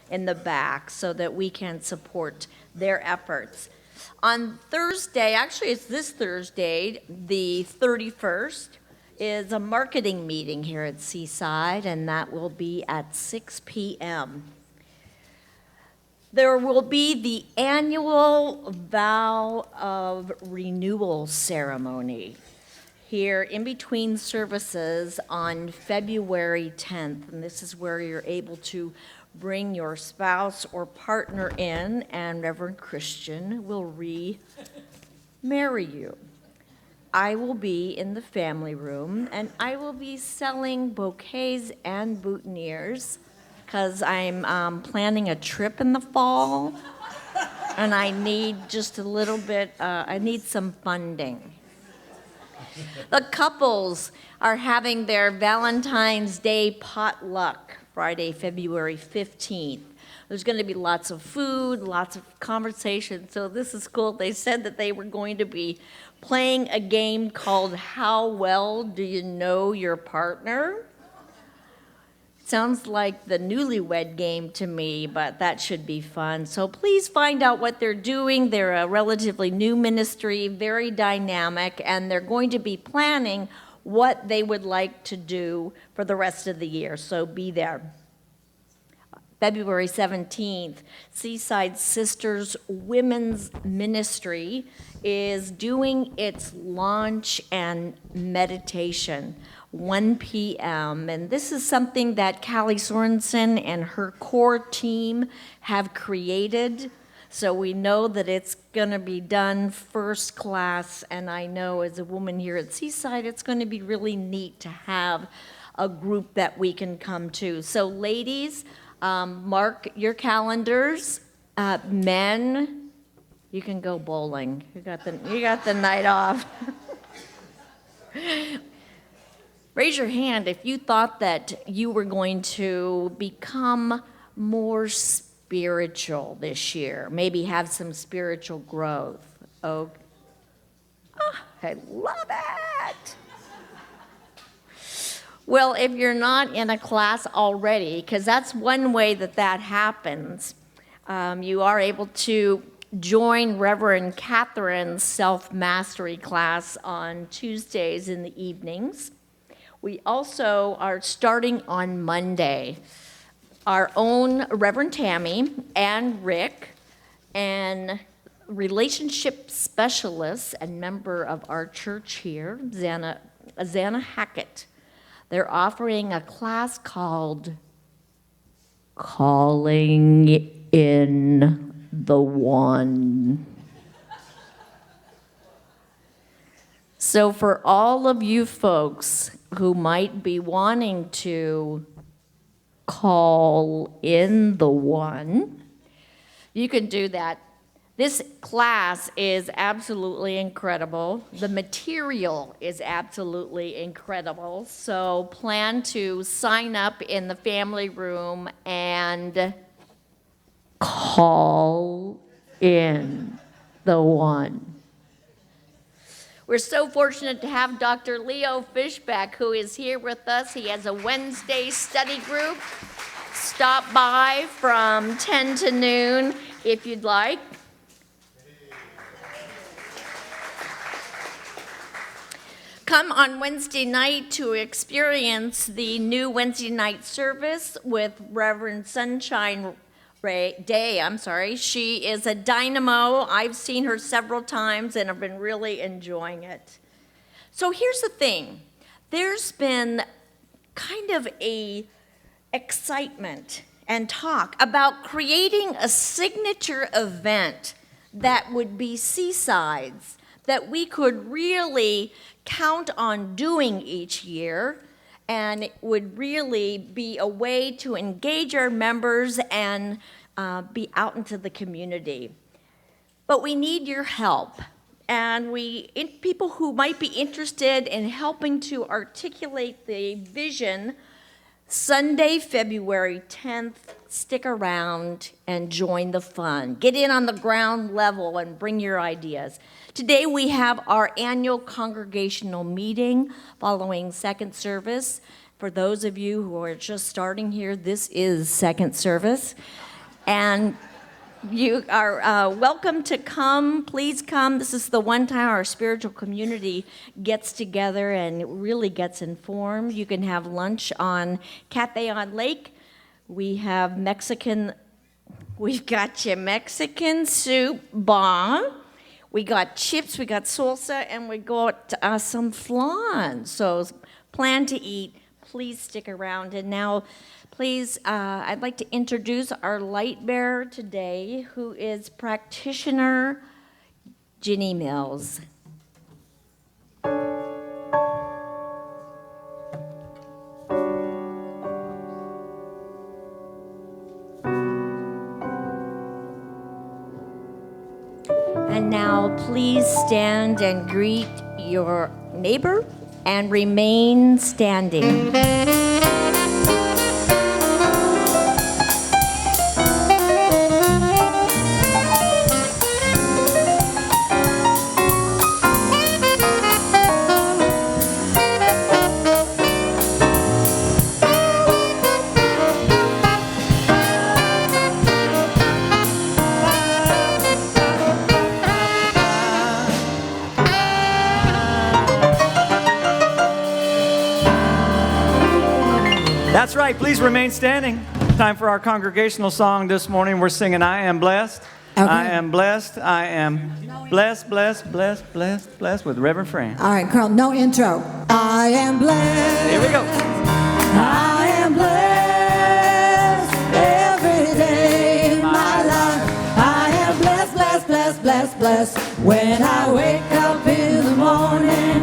in the back so that we can support their efforts. On Thursday, actually it's this Thursday, the 31st, is a marketing meeting here at Seaside, and that will be at 6 p.m. There will be the annual vow of renewal ceremony here in between services on February 10th. And this is where you're able to bring your spouse or partner in, and Reverend Christian will remarry you. I will be in the family room, and I will be selling bouquets and boutonnieres because I'm planning a trip in the fall, and I need just a little bit, I need some funding. The couples are having their Valentine's Day potluck Friday, February 15th. There's going to be lots of food, lots of conversation, so this is cool. They said that they were going to be playing a game called How Well Do You Know Your Partner? Sounds like the newlywed game to me, but that should be fun. So please find out what they're doing. They're a relatively new ministry, very dynamic, and they're going to be planning what they would like to do for the rest of the year, so be there. February 17th, Seaside Sisters Women's Ministry is doing its launch and meditation, 1 p.m. And this is something that Callie Sorensen and her core team have created. So we know that it's going to be done first class. And I know as a woman here at Seaside, it's going to be really neat to have a group that we can come to. So ladies, mark your calendars. Men, you can go bowling. You got the night off. Raise your hand if you thought that you were going to become more spiritual this year, maybe have some spiritual growth. Oh, I love it. Well, if you're not in a class already, because that's one way that happens, you are able to join Reverend Catherine's self-mastery class on Tuesdays in the evenings. We also are starting on Monday. Our own Reverend Tammy and Rick, and relationship specialist and member of our church here, Zana Hackett, they're offering a class called Calling in the One. So for all of you folks who might be wanting to call in the one, you can do that. This class is absolutely incredible. The material is absolutely incredible. So plan to sign up in the family room and call in the one. We're so fortunate to have Dr. Leo Fishback, who is here with us. He has a Wednesday study group. Stop by from 10 to noon if you'd like. Come on Wednesday night to experience the new Wednesday night service with Reverend Sunshine Day. She is a dynamo. I've seen her several times and I've been really enjoying it. So here's the thing. There's been kind of a excitement and talk about creating a signature event that would be Seaside's, that we could really count on doing each year, and it would really be a way to engage our members and be out into the community. But we need your help, and people who might be interested in helping to articulate the vision. Sunday, February 10th, stick around and join the fun. Get in on the ground level and bring your ideas. Today we have our annual congregational meeting following second service. For those of you who are just starting here, this is second service. And you are welcome to come. Please come. This is the one time our spiritual community gets together and really gets informed. You can have lunch on Cafe on Lake. We've got your Mexican soup bomb. We got chips, we got salsa, and we got some flan. So plan to eat. Please stick around. And now, please, I'd like to introduce our light bearer today, who is practitioner Ginny Mills. And now, please stand and greet your neighbor and remain standing. That's right. Please remain standing. Time for our congregational song this morning. We're singing, I Am Blessed. Okay. I am blessed. I am blessed, blessed, blessed, blessed, blessed with Reverend Fran. All right, Carl, no intro. I am blessed. Here we go. I am blessed every day in my life. I am blessed, blessed, blessed, blessed, blessed. When I wake up in the morning,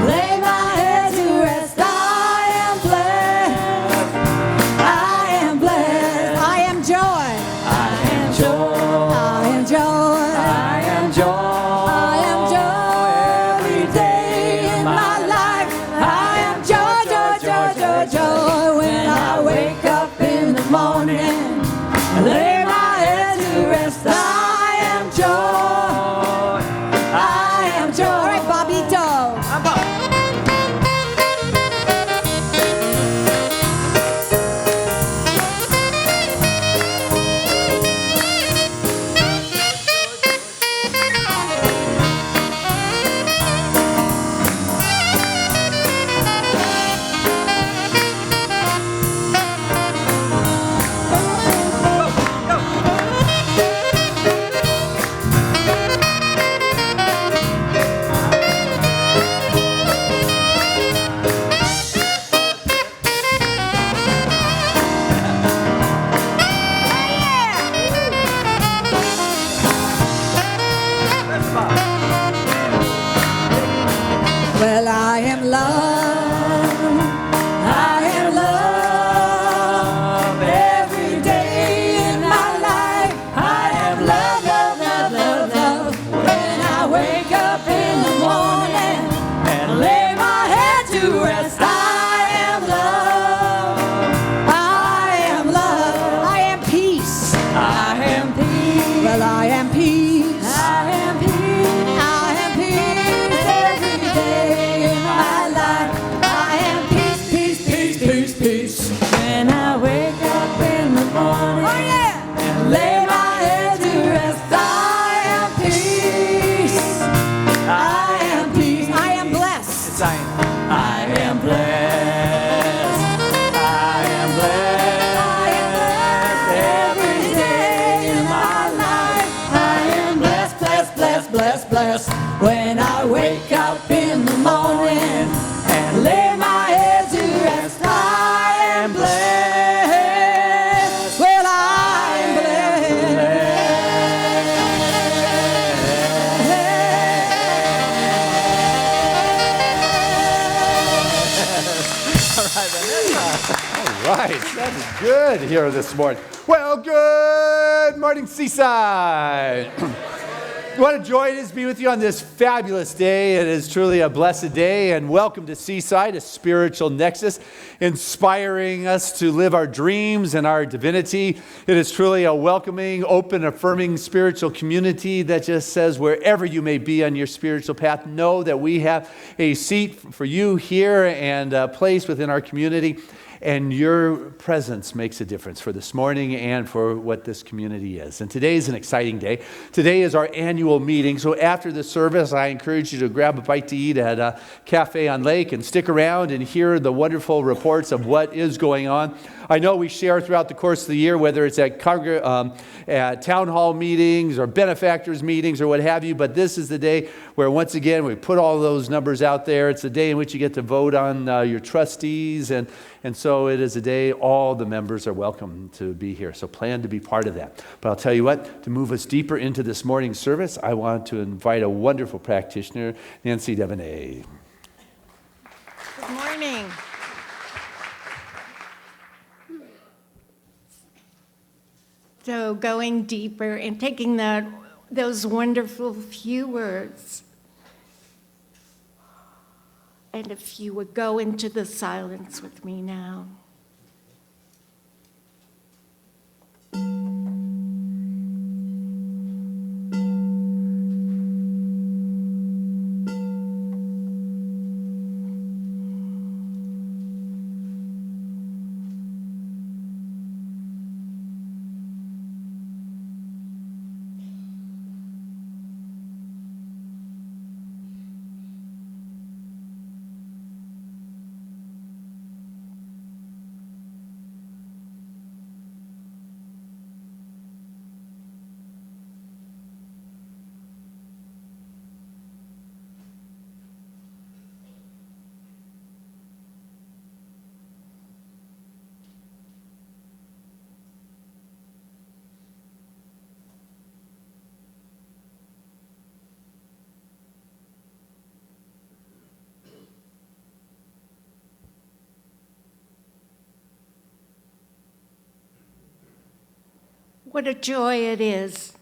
lay my head to rest. Lay my head to rest. I am joy. I am joy. All right, Bobito. Well, I am love. I am love every day in my life. I am love, love, love, love, love. When I wake up in the morning and lay my head to rest, I am love. I am love. I am peace. I am peace. Well, I am peace. I am peace. I am peace every day in my life. I am peace, peace, peace, peace, peace. When I wake up in the morning, oh yeah, and lay my head to rest, I am peace. I am peace. I am blessed. I am blessed. I am blessed. I am blessed every day in my life. I am blessed, blessed, blessed, blessed, blessed. When I wake up in the morning and lay my head to rest, I am blessed. Well, I am All right, that is good here this morning. Well, good morning, Seaside. What a joy it is to be with you on this fabulous day. It is truly a blessed day, and welcome to Seaside, a spiritual nexus, inspiring us to live our dreams and our divinity. It is truly a welcoming, open, affirming spiritual community that just says wherever you may be on your spiritual path, know that we have a seat for you here and a place within our community. and your presence makes a difference for this morning and for what this community is. And today is an exciting day. Today is our annual meeting, so after the service, I encourage you to grab a bite to eat at a cafe on Lake and stick around and hear the wonderful reports of what is going on. I know we share throughout the course of the year, whether it's at town hall meetings or benefactors meetings or what have you, but this is the day where once again we put all those numbers out there. It's the day in which you get to vote on your trustees, and so it is a day all the members are welcome to be here. So plan to be part of that. But I'll tell you what, to move us deeper into this morning's service, I want to invite a wonderful practitioner, Nancy Devaney. Good morning. So going deeper and taking those wonderful few words, and if you would go into the silence with me now. What a joy it is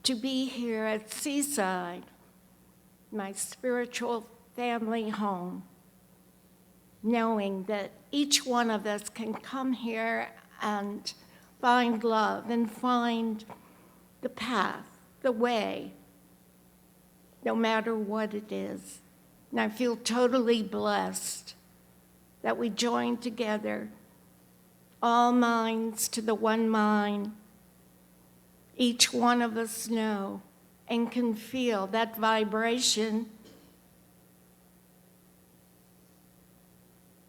to be here at Seaside, my spiritual family home, knowing that each one of us can come here and find love and find the path, the way, no matter what it is. And I feel totally blessed that we join together, all minds to the one mind. Each one of us know and can feel that vibration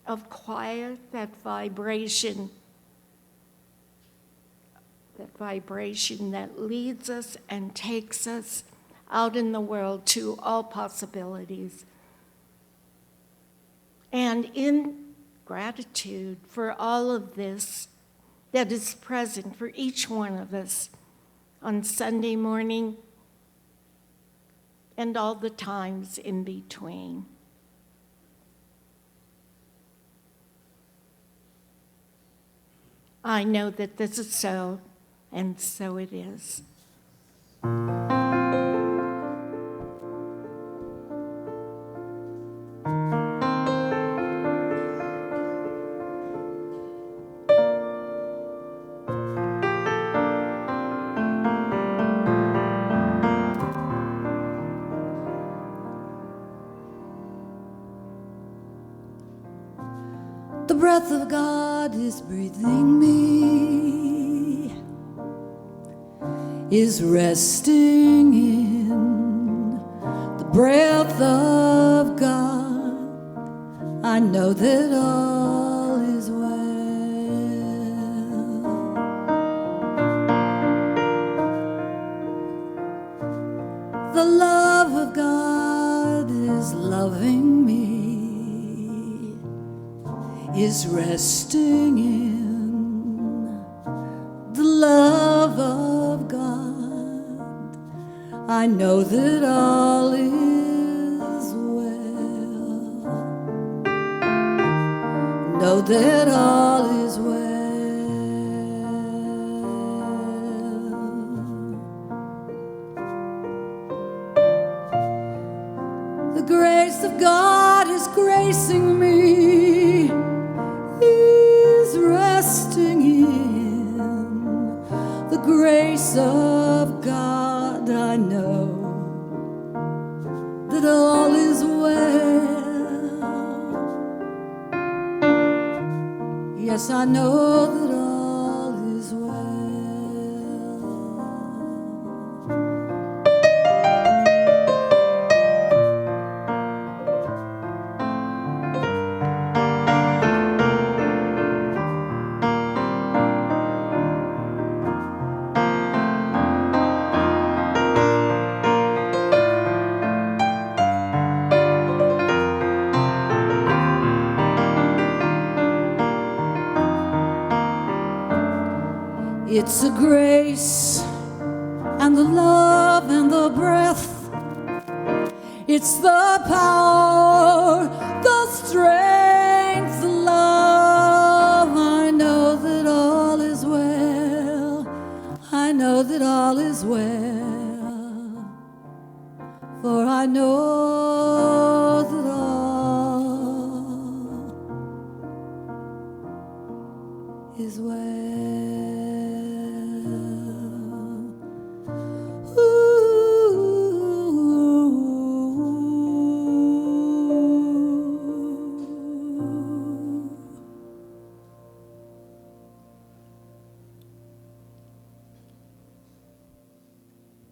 of quiet, that vibration that leads us and takes us out in the world to all possibilities. And in gratitude for all of this that is present for each one of us on Sunday morning and all the times in between. I know that this is so, and so it is. The breath of God is breathing me, is resting in the breath of God. I know that all is well. The love of God is loving me, is resting in the love of God. I know that all is well. Know that all is well. The grace of God is gracing me, is resting in the grace of God. I know that all is well. Yes, Yes, I know that all is well. It's the grace and the love and the breath. It's the power, the strength, the love. I know that all is well. I know that all is well. For I know that all is well.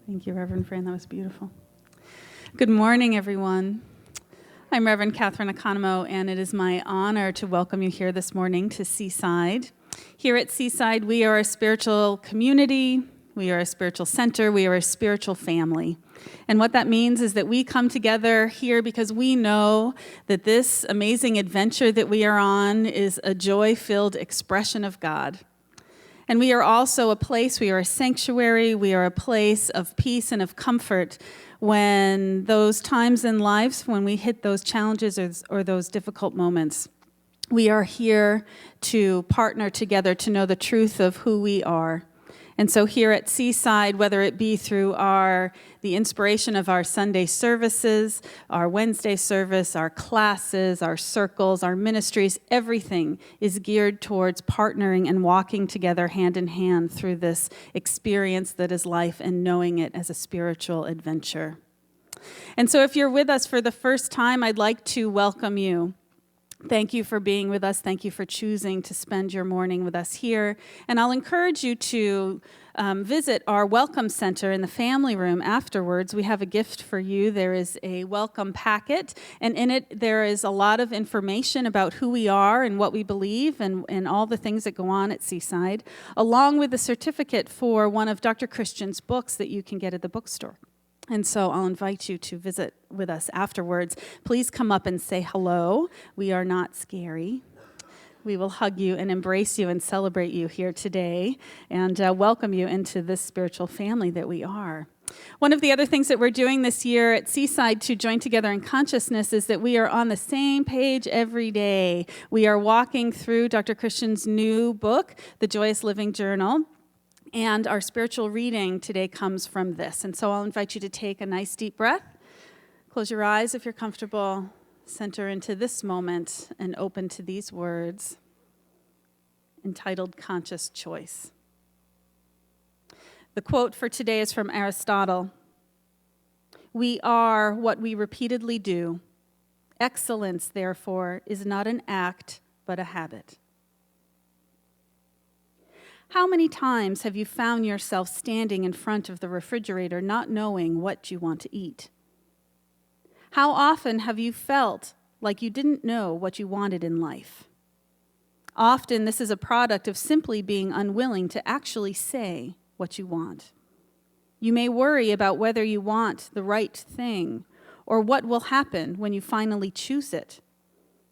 Thank you, Reverend Fran. That was beautiful. Good morning, everyone. I'm Reverend Catherine Economo, and it is my honor to welcome you here this morning to Seaside. Here at Seaside, we are a spiritual community, we are a spiritual center, we are a spiritual family. And what that means is that we come together here because we know that this amazing adventure that we are on is a joy-filled expression of God. And we are also a place, we are a sanctuary, we are a place of peace and of comfort when those times in life, when we hit those challenges or those difficult moments. We are here to partner together to know the truth of who we are. And so here at Seaside, whether it be through the inspiration of our Sunday services, our Wednesday service, our classes, our circles, our ministries, everything is geared towards partnering and walking together hand in hand through this experience that is life and knowing it as a spiritual adventure. And so if you're with us for the first time, I'd like to welcome you. Thank you for being with us. Thank you for choosing to spend your morning with us here. And I'll encourage you to visit our welcome center in the family room afterwards. We have a gift for you. There is a welcome packet, and in it there is a lot of information about who we are and what we believe and all the things that go on at Seaside, along with a certificate for one of Dr. Christian's books that you can get at the bookstore. And so I'll invite you to visit with us afterwards. Please come up and say hello. We are not scary. We will hug you and embrace you and celebrate you here today and welcome you into this spiritual family that we are. One of the other things that we're doing this year at Seaside to join together in consciousness is that we are on the same page every day. We are walking through Dr. Christian's new book, The Joyous Living Journal. And our spiritual reading today comes from this. And so I'll invite you to take a nice deep breath. Close your eyes if you're comfortable. Center into this moment and open to these words entitled Conscious Choice. The quote for today is from Aristotle. "We are what we repeatedly do. Excellence, therefore, is not an act, but a habit." How many times have you found yourself standing in front of the refrigerator not knowing what you want to eat? How often have you felt like you didn't know what you wanted in life? Often this is a product of simply being unwilling to actually say what you want. You may worry about whether you want the right thing or what will happen when you finally choose it.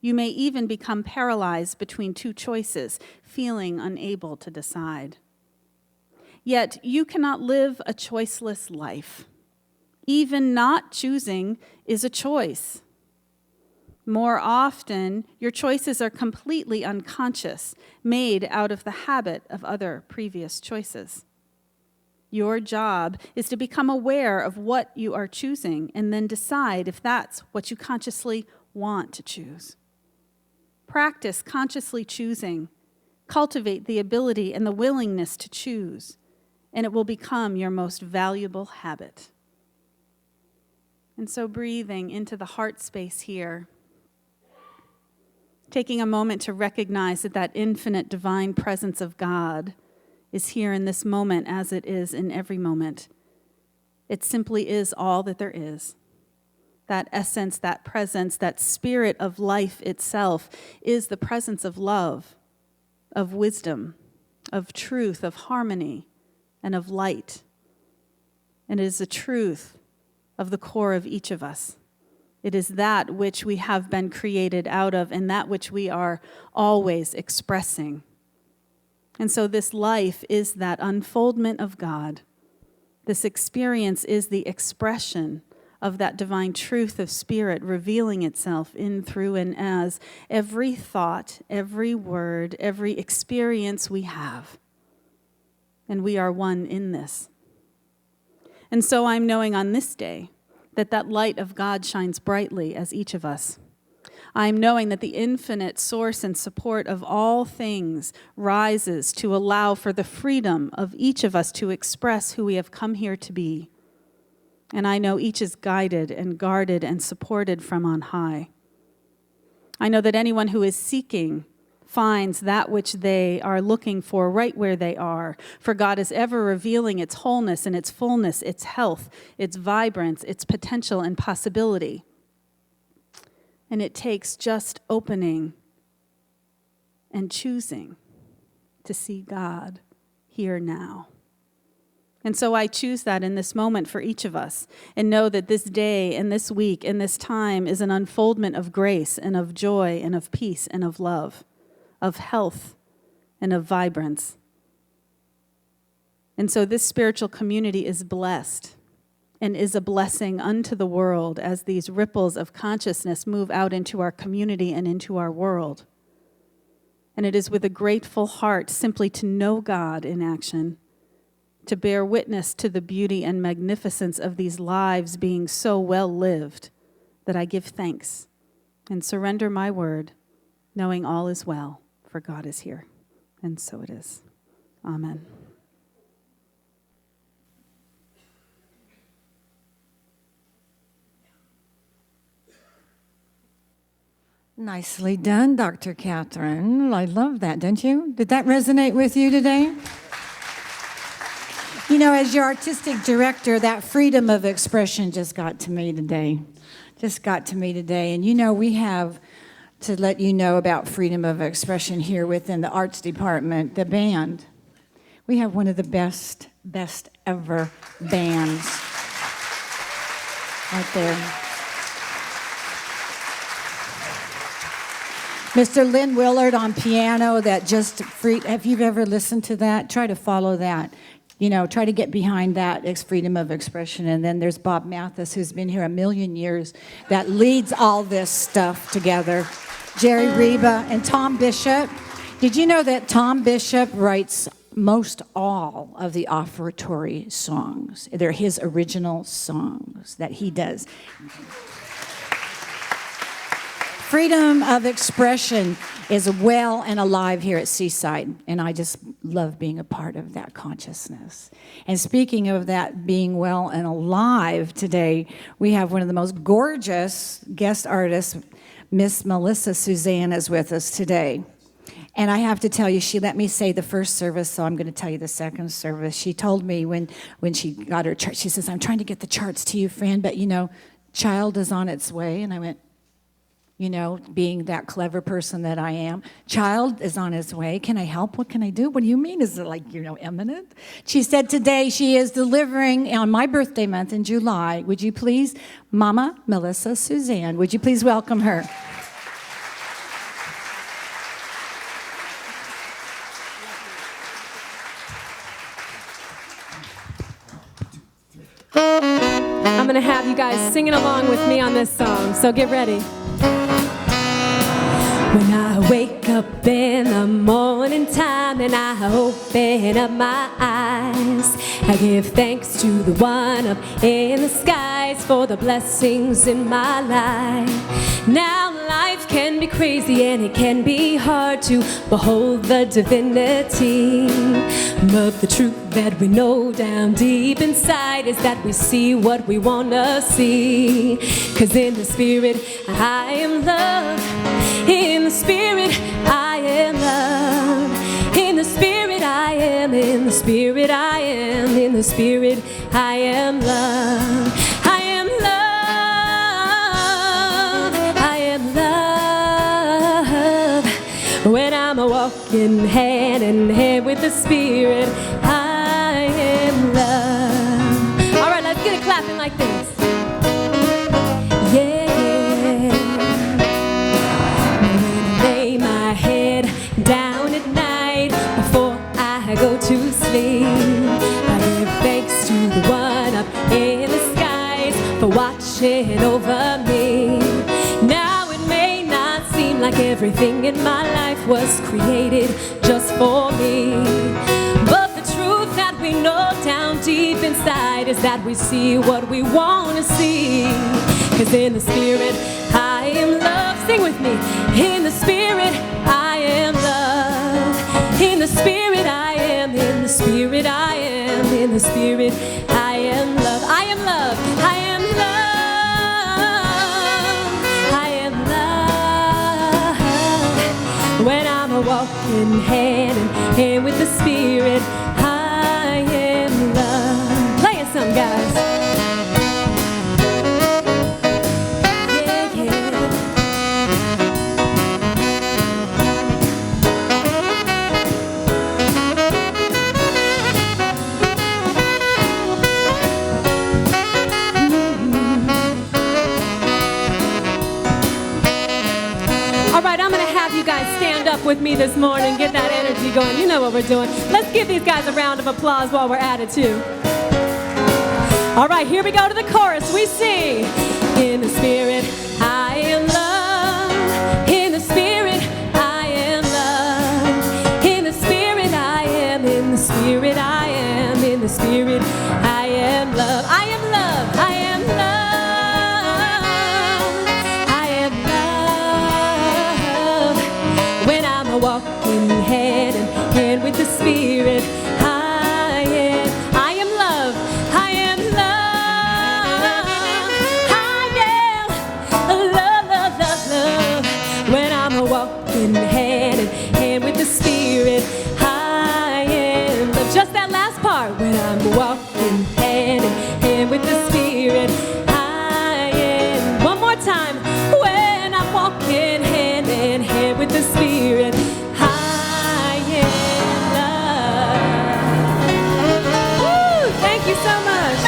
You may even become paralyzed between two choices, feeling unable to decide. Yet you cannot live a choiceless life. Even not choosing is a choice. More often, your choices are completely unconscious, made out of the habit of other previous choices. Your job is to become aware of what you are choosing and then decide if that's what you consciously want to choose. Practice consciously choosing. Cultivate the ability and the willingness to choose, and it will become your most valuable habit. And so breathing into the heart space here taking a moment to recognize that that infinite divine presence of God is here in this moment as it is in every moment. It simply is all that there is. That essence, that presence, that spirit of life itself is the presence of love, of wisdom, of truth, of harmony, and of light. And it is the truth of the core of each of us. It is that which we have been created out of and that which we are always expressing. And so this life is that unfoldment of God. This experience is the expression of that divine truth of spirit revealing itself in, through, and as every thought, every word, every experience we have. And we are one in this. And so I'm knowing on this day that that light of God shines brightly as each of us. I'm knowing that the infinite source and support of all things rises to allow for the freedom of each of us to express who we have come here to be. And I know each is guided and guarded and supported from on high. I know that anyone who is seeking finds that which they are looking for right where they are. For God is ever revealing its wholeness and its fullness, its health, its vibrance, its potential and possibility. And it takes just opening and choosing to see God here now. And so I choose that in this moment for each of us, and know that this day and this week and this time is an unfoldment of grace and of joy and of peace and of love, of health and of vibrance. And so this spiritual community is blessed and is a blessing unto the world as these ripples of consciousness move out into our community and into our world. And it is with a grateful heart simply to know God in action, to bear witness to the beauty and magnificence of these lives being so well lived, that I give thanks and surrender my word, knowing all is well, for God is here. And so it is. Amen. Nicely done, Dr. Catherine. I love that, don't you? Did that resonate with you today? You know, as your artistic director, that freedom of expression just got to me today. And you know, we have, to let you know about freedom of expression here within the arts department, the band. We have one of the best ever bands right there. Mr. Lynn Willard on piano, that just free. Have you ever listened to that? Try to follow that. You know, try to get behind that. It's freedom of expression. And then there's Bob Mathis, who's been here a million years, that leads all this stuff together. Jerry Reba and Tom Bishop. Did you know that Tom Bishop writes most all of the offertory songs? They're his original songs that he does. Freedom of expression is well and alive here at Seaside, and I just love being a part of that consciousness. And speaking of that being well and alive today, we have one of the most gorgeous guest artists, Miss Melissa Suzanne, is with us today. And I have to tell you, she let me say the first service, so I'm going to tell you the second service. She told me when she got her chart, she says, "I'm trying to get the charts to you, friend, but you know, Child is on its way." And I went, you know, being that clever person that I am, Child is on his way. Can I help? What can I do? What do you mean? Is it like, you know, imminent? She said today she is delivering on my birthday month in July. Would you please, Mama Melissa Suzanne, would you please welcome her? I'm going to have you guys singing along with me on this song, so get ready. When I wake up in the morning time and I open up my eyes, I give thanks to the one up in the skies for the blessings in my life. Now life can be crazy and it can be hard to behold the divinity, but the truth that we know down deep inside is that we see what we want to see. 'Cause in the spirit I am love, in the Spirit, I am love. In the Spirit, I am. In the Spirit, I am. In the Spirit, I am love. I am love. I am love. When I'm walking hand in hand with the Spirit, I am love. All right, let's get it clapping like this. Yeah. Lay my head down at night before I go to sleep. I give thanks to the one up in the skies for watching over me. Now it may not seem like everything in my life was created just for me, but the truth that we know down deep inside is that we see what we want to see. 'Cause in the Spirit, I am love. Sing with me. In the Spirit, I am love. In the Spirit, I am. In the Spirit, I am. In the Spirit, I am love. I am love. I am love. I am love. When I'm walking hand in hand with the Spirit, I am love. Play it some, guys. All right, I'm going to have you guys stand up with me this morning, get that energy going. You know what we're doing. Let's give these guys a round of applause while we're at it, too. All right, here we go to the chorus. We sing, in the Spirit, I am love. In the Spirit, I am love. In the Spirit, I am. In the Spirit, I am. In the Spirit, I am love. I am love. I am love. Walking hand in hand with the Spirit, I am love, I am love, I am love, love, love, love. When I'm walking hand in hand with the Spirit, I am love. Just that last part. When I'm walking hand in hand with the Spirit, I am. One more time. When I'm walking hand in hand with the Spirit, I am love. Woo! Thank you so much.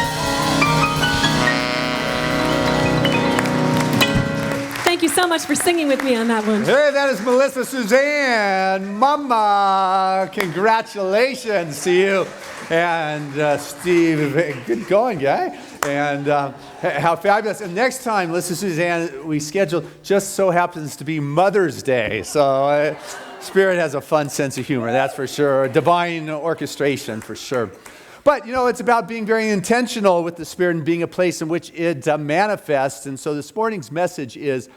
Thank you so much for singing with me on that one. Hey, that is Melissa Suzanne. Mama, congratulations to you. And Steve, good going, guy. And how fabulous. And next time, Melissa Suzanne, we schedule just so happens to be Mother's Day. So Spirit has a fun sense of humor, that's for sure. Divine orchestration, for sure. But, you know, it's about being very intentional with the Spirit and being a place in which it manifests. And so this morning's message is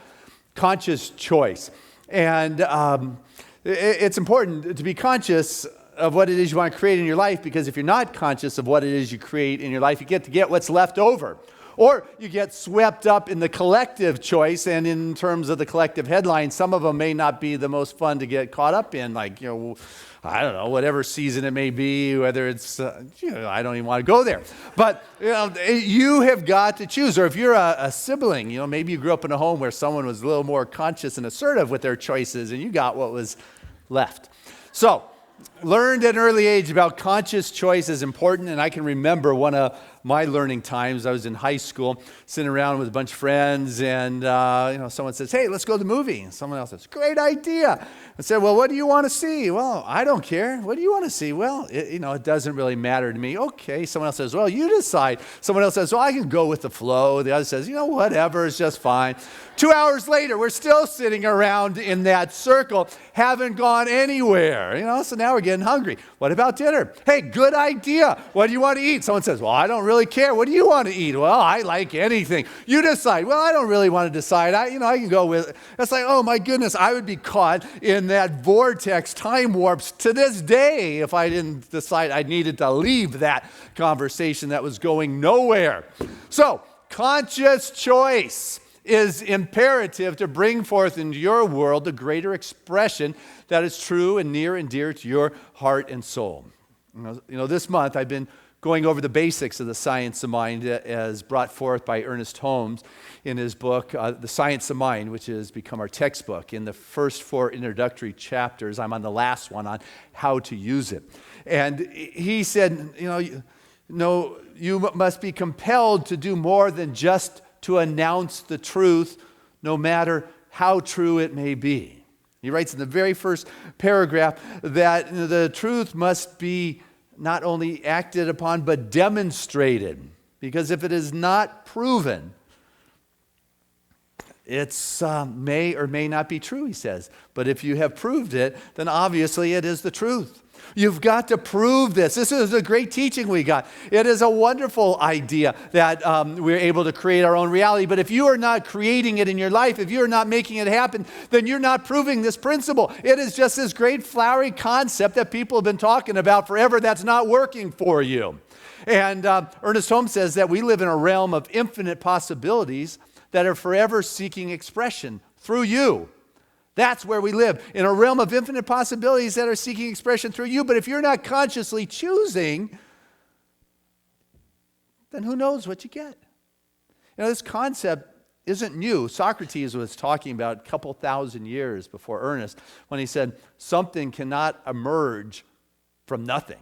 conscious choice. And it's important to be conscious of what it is you want to create in your life, because if you're not conscious of what it is you create in your life, you get to get what's left over. Or you get swept up in the collective choice, and in terms of the collective headlines, some of them may not be the most fun to get caught up in, like, you know, I don't know, whatever season it may be, whether it's, you know, I don't even want to go there. But, you know, you have got to choose. Or if you're a sibling, you know, maybe you grew up in a home where someone was a little more conscious and assertive with their choices, and you got what was left. So, learned at an early age about conscious choice is important, and I can remember one of my learning times. I was in high school, sitting around with a bunch of friends, and you know, someone says, "Hey, let's go to the movie." And someone else says, "Great idea." I said, "Well, what do you want to see?" "Well, I don't care." "What do you want to see?" "Well, it doesn't really matter to me." "Okay." Someone else says, "Well, you decide." Someone else says, "Well, I can go with the flow." The other says, "Whatever, it's just fine." 2 hours later, we're still sitting around in that circle, haven't gone anywhere. So now we're getting hungry. What about dinner? "Hey, good idea. What do you want to eat?" Someone says, "Well, I don't really care. What do you want to eat?" "Well, I like anything." "You decide." "Well, I don't really want to decide. I can go with it." It's like, oh my goodness, I would be caught in that vortex, time warps to this day if I didn't decide I needed to leave that conversation that was going nowhere. So, conscious choice is imperative to bring forth into your world the greater expression that is true and near and dear to your heart and soul. You know, this month I've been going over the basics of the science of mind as brought forth by Ernest Holmes in his book, The Science of Mind, which has become our textbook. In the first 4 introductory chapters, I'm on the last one on how to use it. And he said, you must be compelled to do more than just to announce the truth, no matter how true it may be. He writes in the very first paragraph that the truth must be not only acted upon, but demonstrated. Because if it is not proven, it may or may not be true, he says. But if you have proved it, then obviously it is the truth. You've got to prove this. This is a great teaching we got. It is a wonderful idea that we're able to create our own reality. But if you are not creating it in your life, if you are not making it happen, then you're not proving this principle. It is just this great flowery concept that people have been talking about forever that's not working for you. And Ernest Holmes says that we live in a realm of infinite possibilities that are forever seeking expression through you. That's where we live, in a realm of infinite possibilities that are seeking expression through you. But if you're not consciously choosing, then who knows what you get? This concept isn't new. Socrates was talking about a couple thousand years before Ernest when he said, something cannot emerge from nothing.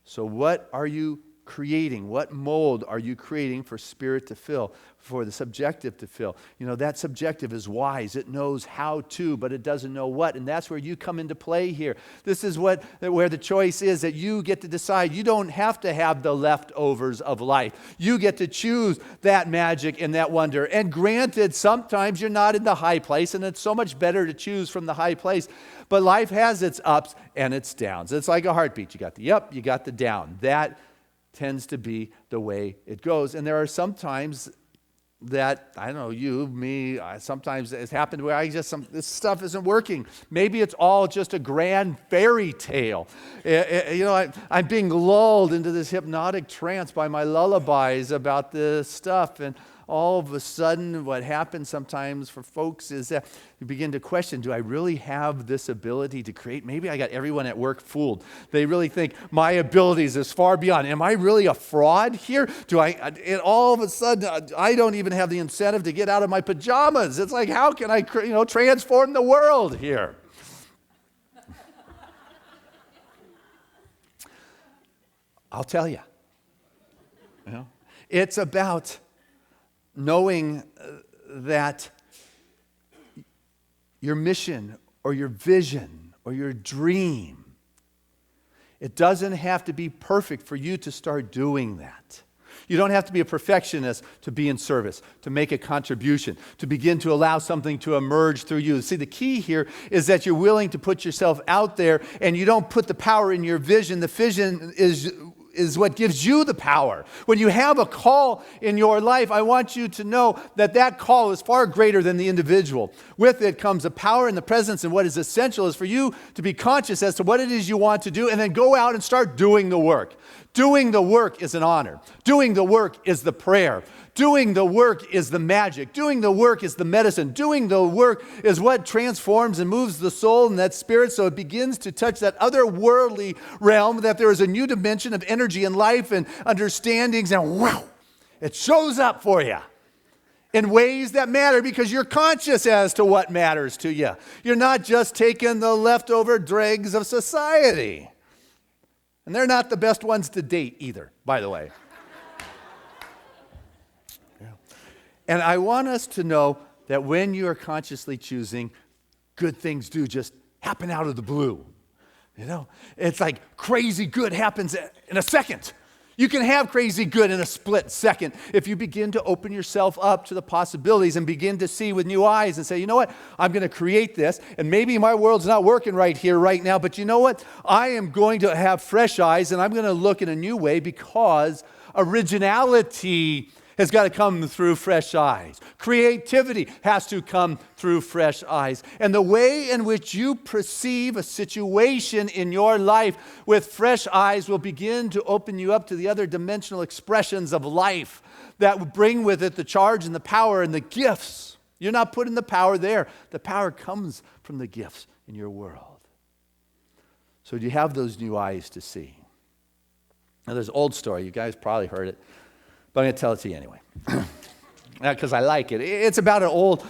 So what are you creating? What mold are you creating for spirit to fill, for the subjective to fill? That subjective is wise. It knows how to, but it doesn't know what. And that's where you come into play here. This is where the choice is, that you get to decide. You don't have to have the leftovers of life. You get to choose that magic and that wonder. And granted, sometimes you're not in the high place, and it's so much better to choose from the high place. But life has its ups and its downs. It's like a heartbeat. You got the up, you got the down. That tends to be the way it goes. And there are some times that, I don't know, you, me, sometimes it's happened where this stuff isn't working. Maybe it's all just a grand fairy tale. I'm being lulled into this hypnotic trance by my lullabies about this stuff, and all of a sudden what happens sometimes for folks is that you begin to question, do I really have this ability to create? Maybe I got everyone at work fooled. They really think my abilities is far beyond. Am I really a fraud here? And all of a sudden I don't even have the incentive to get out of my pajamas. It's like, how can I transform the world here? I'll tell you. It's about knowing that your mission or your vision or your dream, it doesn't have to be perfect for you to start doing that. You don't have to be a perfectionist to be in service, to make a contribution, to begin to allow something to emerge through you. See, the key here is that you're willing to put yourself out there, and you don't put the power in your vision. The vision is what gives you the power. When you have a call in your life, I want you to know that call is far greater than the individual. With it comes a power and the presence, and what is essential is for you to be conscious as to what it is you want to do, and then go out and start doing the work. Doing the work is an honor. Doing the work is the prayer. Doing the work is the magic. Doing the work is the medicine. Doing the work is what transforms and moves the soul and that spirit so it begins to touch that otherworldly realm, that there is a new dimension of energy and life and understandings, and wow, it shows up for you in ways that matter because you're conscious as to what matters to you. You're not just taking the leftover dregs of society. And they're not the best ones to date either, by the way. And I want us to know that when you are consciously choosing, good things do just happen out of the blue. It's like crazy good happens in a second. You can have crazy good in a split second if you begin to open yourself up to the possibilities and begin to see with new eyes and say, you know what, I'm going to create this, and maybe my world's not working right here, right now, but you know what, I am going to have fresh eyes, and I'm going to look in a new way, because originality has got to come through fresh eyes. Creativity has to come through fresh eyes. And the way in which you perceive a situation in your life with fresh eyes will begin to open you up to the other dimensional expressions of life that will bring with it the charge and the power and the gifts. You're not putting the power there. The power comes from the gifts in your world. So do you have those new eyes to see? Now there's an old story. You guys probably heard it. But I'm going to tell it to you anyway, because I like it. It's about an old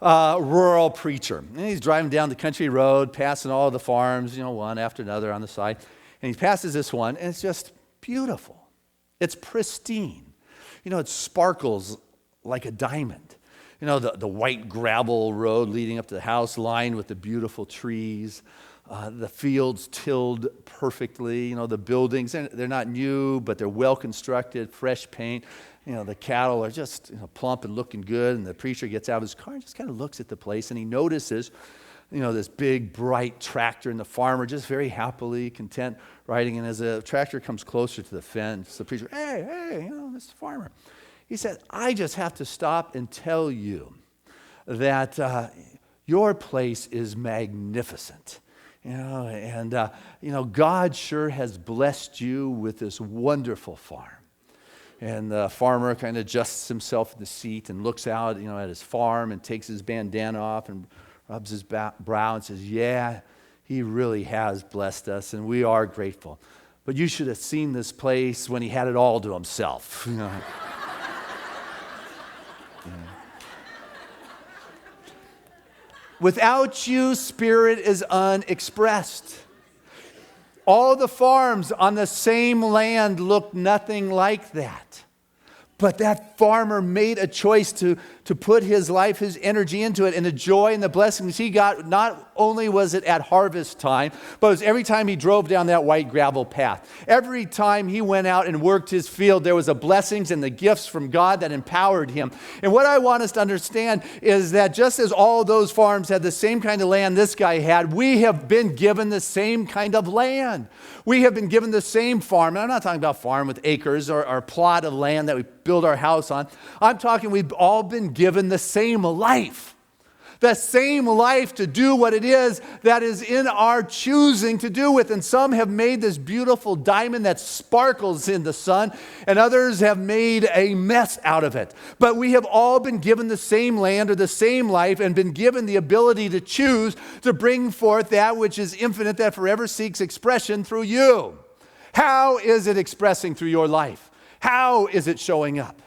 rural preacher. And he's driving down the country road, passing all the farms, one after another on the side. And he passes this one, and it's just beautiful. It's pristine. It sparkles like a diamond. The white gravel road leading up to the house, lined with the beautiful trees. The fields tilled perfectly. The buildings, they're not new, but they're well constructed, fresh paint. The cattle are just plump and looking good. And the preacher gets out of his car and just kind of looks at the place, and he notices, this big, bright tractor, and the farmer just very happily content riding. And as the tractor comes closer to the fence, the preacher, hey, this is the farmer. He said, I just have to stop and tell you that your place is magnificent. God sure has blessed you with this wonderful farm. And the farmer kind of adjusts himself in the seat and looks out, at his farm and takes his bandana off and rubs his brow and says, yeah, he really has blessed us, and we are grateful. But you should have seen this place when he had it all to himself. Without you, spirit is unexpressed. All the farms on the same land look nothing like that. But that farmer made a choice to put his life, his energy into it, and the joy and the blessings he got. Not only was it at harvest time, but it was every time he drove down that white gravel path. Every time he went out and worked his field, there was a blessings and the gifts from God that empowered him. And what I want us to understand is that just as all those farms had the same kind of land this guy had, we have been given the same kind of land. We have been given the same farm. And I'm not talking about farm with acres or a plot of land that we build our house on. I'm talking we've all been given the same life. The same life to do what it is that is in our choosing to do with. And some have made this beautiful diamond that sparkles in the sun, and others have made a mess out of it. But we have all been given the same land or the same life and been given the ability to choose to bring forth that which is infinite, that forever seeks expression through you. How is it expressing through your life? How is it showing up?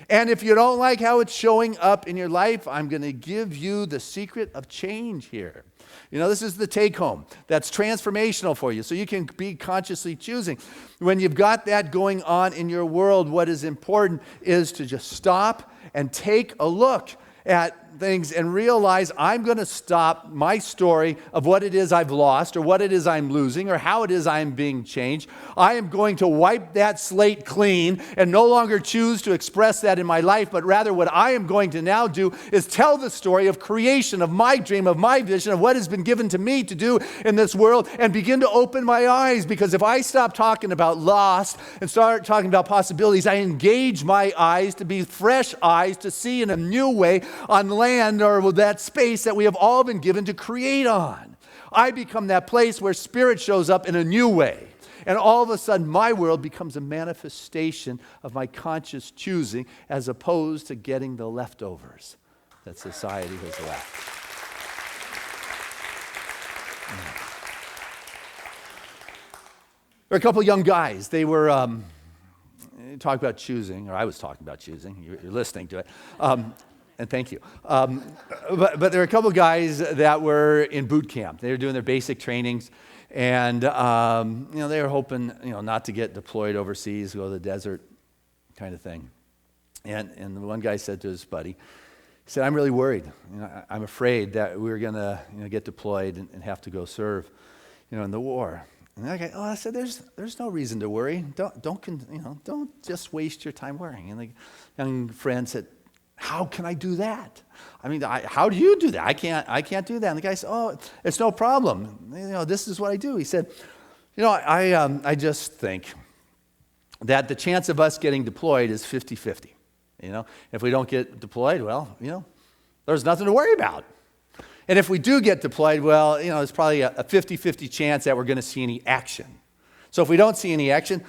And if you don't like how it's showing up in your life, I'm going to give you the secret of change here. This is the take home that's transformational for you, so you can be consciously choosing. When you've got that going on in your world, what is important is to just stop and take a look at things and realize I'm going to stop my story of what it is I've lost or what it is I'm losing or how it is I'm being changed. I am going to wipe that slate clean and no longer choose to express that in my life, but rather what I am going to now do is tell the story of creation, of my dream, of my vision, of what has been given to me to do in this world, and begin to open my eyes. Because if I stop talking about lost and start talking about possibilities, I engage my eyes to be fresh eyes to see in a new way on land or that space that we have all been given to create on. I become that place where spirit shows up in a new way. And all of a sudden, my world becomes a manifestation of my conscious choosing as opposed to getting the leftovers that society has left. There are a couple young guys. They were talking about choosing, or I was talking about choosing. You're listening to it. And thank you. But there were a couple guys that were in boot camp. They were doing their basic trainings, and they were hoping not to get deployed overseas, go to the desert, kind of thing. And the one guy said to his buddy, he said, "I'm really worried. I'm afraid that we're gonna get deployed and have to go serve, in the war." And that guy, I said, "There's no reason to worry. Don't just waste your time worrying." And the young friend said, "How can I do that? How do you do that? I can't do that." And the guy said, "Oh, it's no problem. This is what I do." He said, I just think that the chance of us getting deployed is 50-50. If we don't get deployed, well, there's nothing to worry about. And if we do get deployed, well, there's probably a 50-50 chance that we're going to see any action. So if we don't see any action,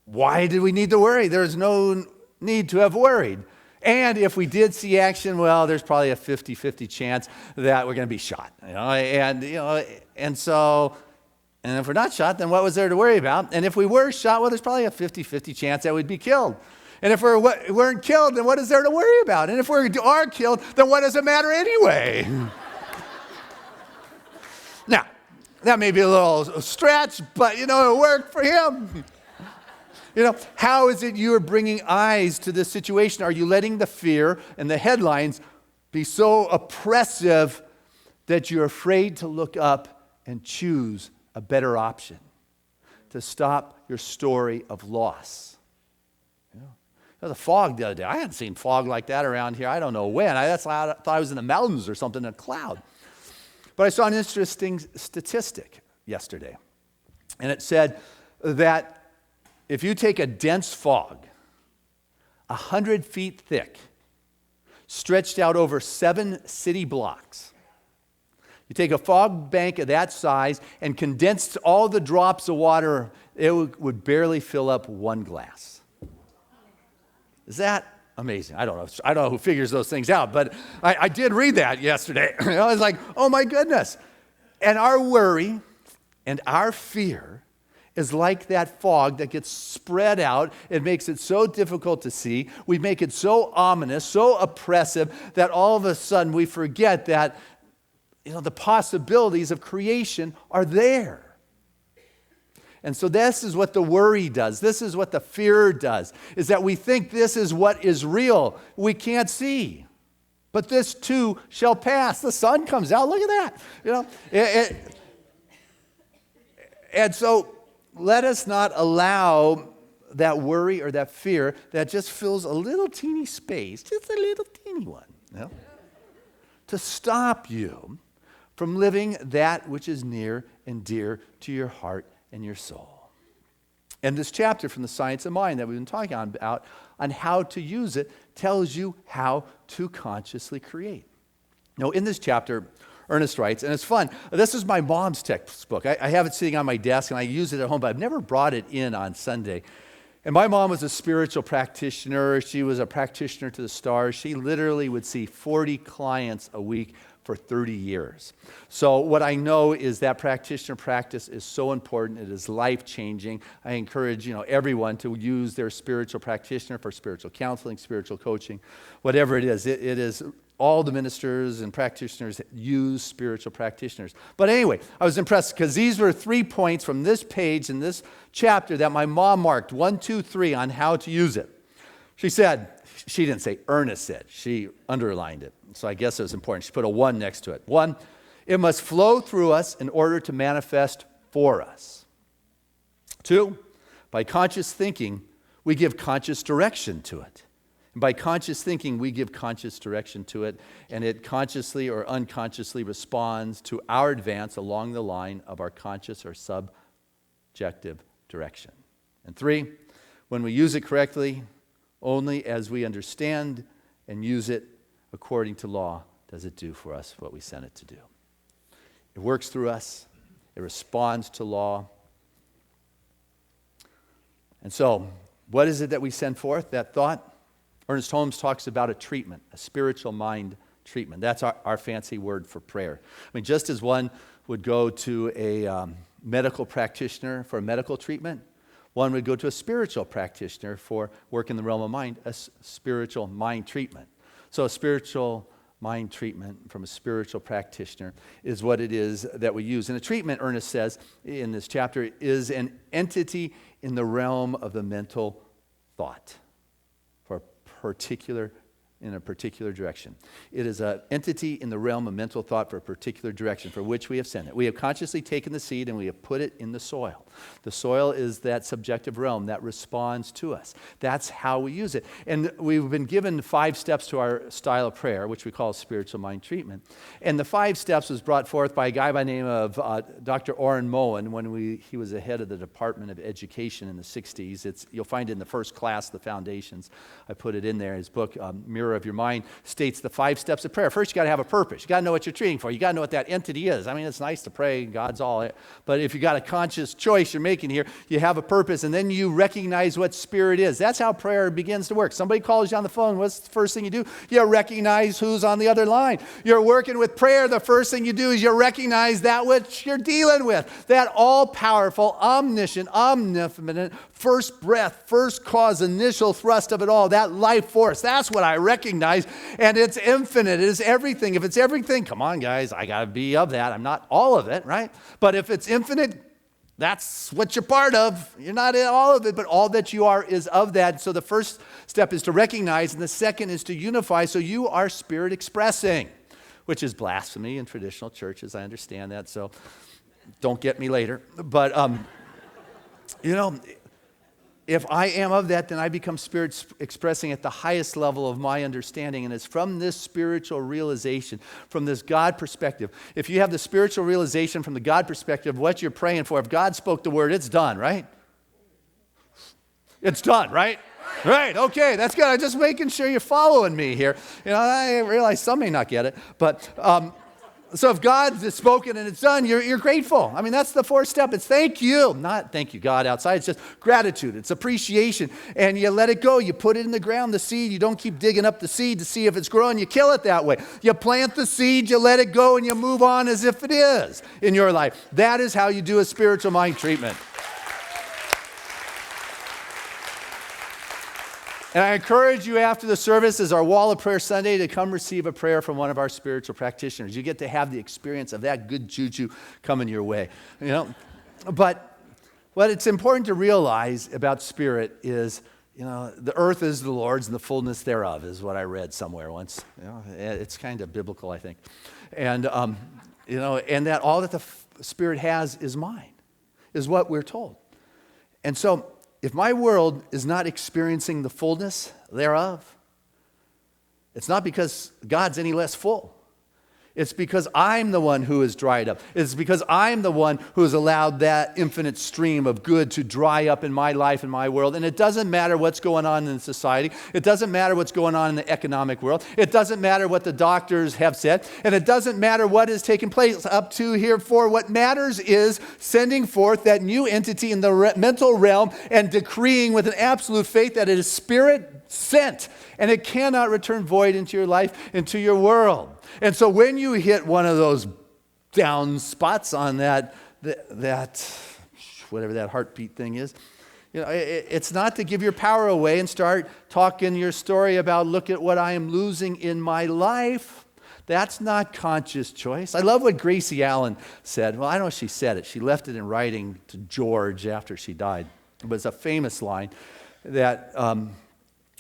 why do we need to worry? There's no need to have worried. And if we did see action, well, there's probably a 50-50 chance that we're going to be shot. And if we're not shot, then what was there to worry about? And if we were shot, well, there's probably a 50-50 chance that we'd be killed. And if we weren't killed, then what is there to worry about? And if we are killed, then what does it matter anyway? Now, that may be a little stretch, but it worked for him. How is it you are bringing eyes to this situation? Are you letting the fear and the headlines be so oppressive that you're afraid to look up and choose a better option to stop your story of loss? The fog the other day. I hadn't seen fog like that around here. I don't know when. I thought I was in the mountains or something in a cloud. But I saw an interesting statistic yesterday. And it said that if you take a dense fog, 100 feet thick, stretched out over 7 city blocks, you take a fog bank of that size and condensed all the drops of water, it would barely fill up 1 glass. Is that amazing? I don't know who figures those things out, but I did read that yesterday. I was like, oh my goodness. And our worry and our fear is like that fog that gets spread out. It makes it so difficult to see. We make it so ominous, so oppressive, that all of a sudden we forget that the possibilities of creation are there. And so this is what the worry does. This is what the fear does, is that we think this is what is real. We can't see. But this too shall pass. The sun comes out. Look at that. And so let us not allow that worry or that fear that just fills a little teeny space, just a little teeny one, to stop you from living that which is near and dear to your heart and your soul. And this chapter from the Science of Mind that we've been talking about on how to use it tells you how to consciously create. In this chapter, Ernest writes, and it's fun. This is my mom's textbook. I have it sitting on my desk, and I use it at home, but I've never brought it in on Sunday. And my mom was a spiritual practitioner. She was a practitioner to the stars. She literally would see 40 clients a week for 30 years. So what I know is that practitioner practice is so important. It is life-changing. I encourage everyone to use their spiritual practitioner for spiritual counseling, spiritual coaching, whatever it is. It is all the ministers and practitioners use spiritual practitioners. But anyway, I was impressed because these were 3 points from this page in this chapter that my mom marked, 1, 2, 3, on how to use it. She said, she didn't say Ernest said, she underlined it. So I guess it was important. She put a 1 next to it. 1, it must flow through us in order to manifest for us. 2, by conscious thinking, we give conscious direction to it. And by conscious thinking, we give conscious direction to it, and it consciously or unconsciously responds to our advance along the line of our conscious or subjective direction. And 3, when we use it correctly, only as we understand and use it according to law does it do for us what we sent it to do. It works through us. It responds to law. And so, what is it that we send forth, that thought? Ernest Holmes talks about a treatment, a spiritual mind treatment. That's our fancy word for prayer. I mean, just as one would go to a medical practitioner for a medical treatment, one would go to a spiritual practitioner for work in the realm of mind, a spiritual mind treatment. So a spiritual mind treatment from a spiritual practitioner is what it is that we use. And a treatment, Ernest says in this chapter, is an entity in the realm of the mental thought for a particular in a particular direction. It is an entity in the realm of mental thought for a particular direction for which we have sent it. We have consciously taken the seed and we have put it in the soil. The soil is that subjective realm that responds to us. That's how we use it. And we've been given 5 steps to our style of prayer, which we call spiritual mind treatment. And the 5 steps was brought forth by a guy by the name of Dr. Orrin Moen when he was the head of the Department of Education in the 60s. You'll find it in the first class, The Foundations. I put it in there. His book, Mirror of Your Mind, states the 5 steps of prayer. First, you got to have a purpose. You got to know what you're treating for. You got to know what that entity is. I mean, it's nice to pray, God's all, but if you got a conscious choice you're making here, you have a purpose, and then you recognize what spirit is. That's how prayer begins to work. Somebody calls you on the phone. What's the first thing you do? You recognize who's on the other line. You're working with prayer. The first thing you do is you recognize that which you're dealing with. That all-powerful, omniscient, omnipotent, first breath, first cause, initial thrust of it all, that life force. That's what I recognize, and it's infinite. It is everything. If it's everything, come on, guys, I got to be of that. I'm not all of it, right? But if it's infinite, that's what you're part of. You're not in all of it, but all that you are is of that. So the first step is to recognize, and the second is to unify. So you are spirit expressing, which is blasphemy in traditional churches. I understand that, so don't get me later. But, if I am of that, then I become spirit expressing at the highest level of my understanding. And it's from this spiritual realization, from this God perspective. If you have the spiritual realization from the God perspective, what you're praying for, if God spoke the word, it's done, right? It's done, right? Right, okay, that's good. I'm just making sure you're following me here. I realize some may not get it, but so if God has spoken and it's done, you're grateful. I mean, that's the 4th step. It's thank you, not thank you, God, outside. It's just gratitude. It's appreciation. And you let it go. You put it in the ground, the seed. You don't keep digging up the seed to see if it's growing. You kill it that way. You plant the seed, you let it go, and you move on as if it is in your life. That is how you do a spiritual mind treatment. And I encourage you after the service, as our Wall of Prayer Sunday, to come receive a prayer from one of our spiritual practitioners. You get to have the experience of that good juju coming your way. But what it's important to realize about spirit is, the earth is the Lord's and the fullness thereof is what I read somewhere once. It's kind of biblical, I think. And, and that all that the spirit has is mine, is what we're told. And so, if my world is not experiencing the fullness thereof, it's not because God's any less full. It's because I'm the one who is dried up. It's because I'm the one who has allowed that infinite stream of good to dry up in my life and my world. And it doesn't matter what's going on in society. It doesn't matter what's going on in the economic world. It doesn't matter what the doctors have said. And it doesn't matter what is taking place up to here. For what matters is sending forth that new entity in the mental realm and decreeing with an absolute faith that it is spirit sent. And it cannot return void into your life, into your world. And so when you hit one of those down spots on that whatever that heartbeat thing is, it's not to give your power away and start talking your story about, look at what I am losing in my life. That's not conscious choice. I love what Gracie Allen said. Well, I don't know if she said it. She left it in writing to George after she died. It was a famous line that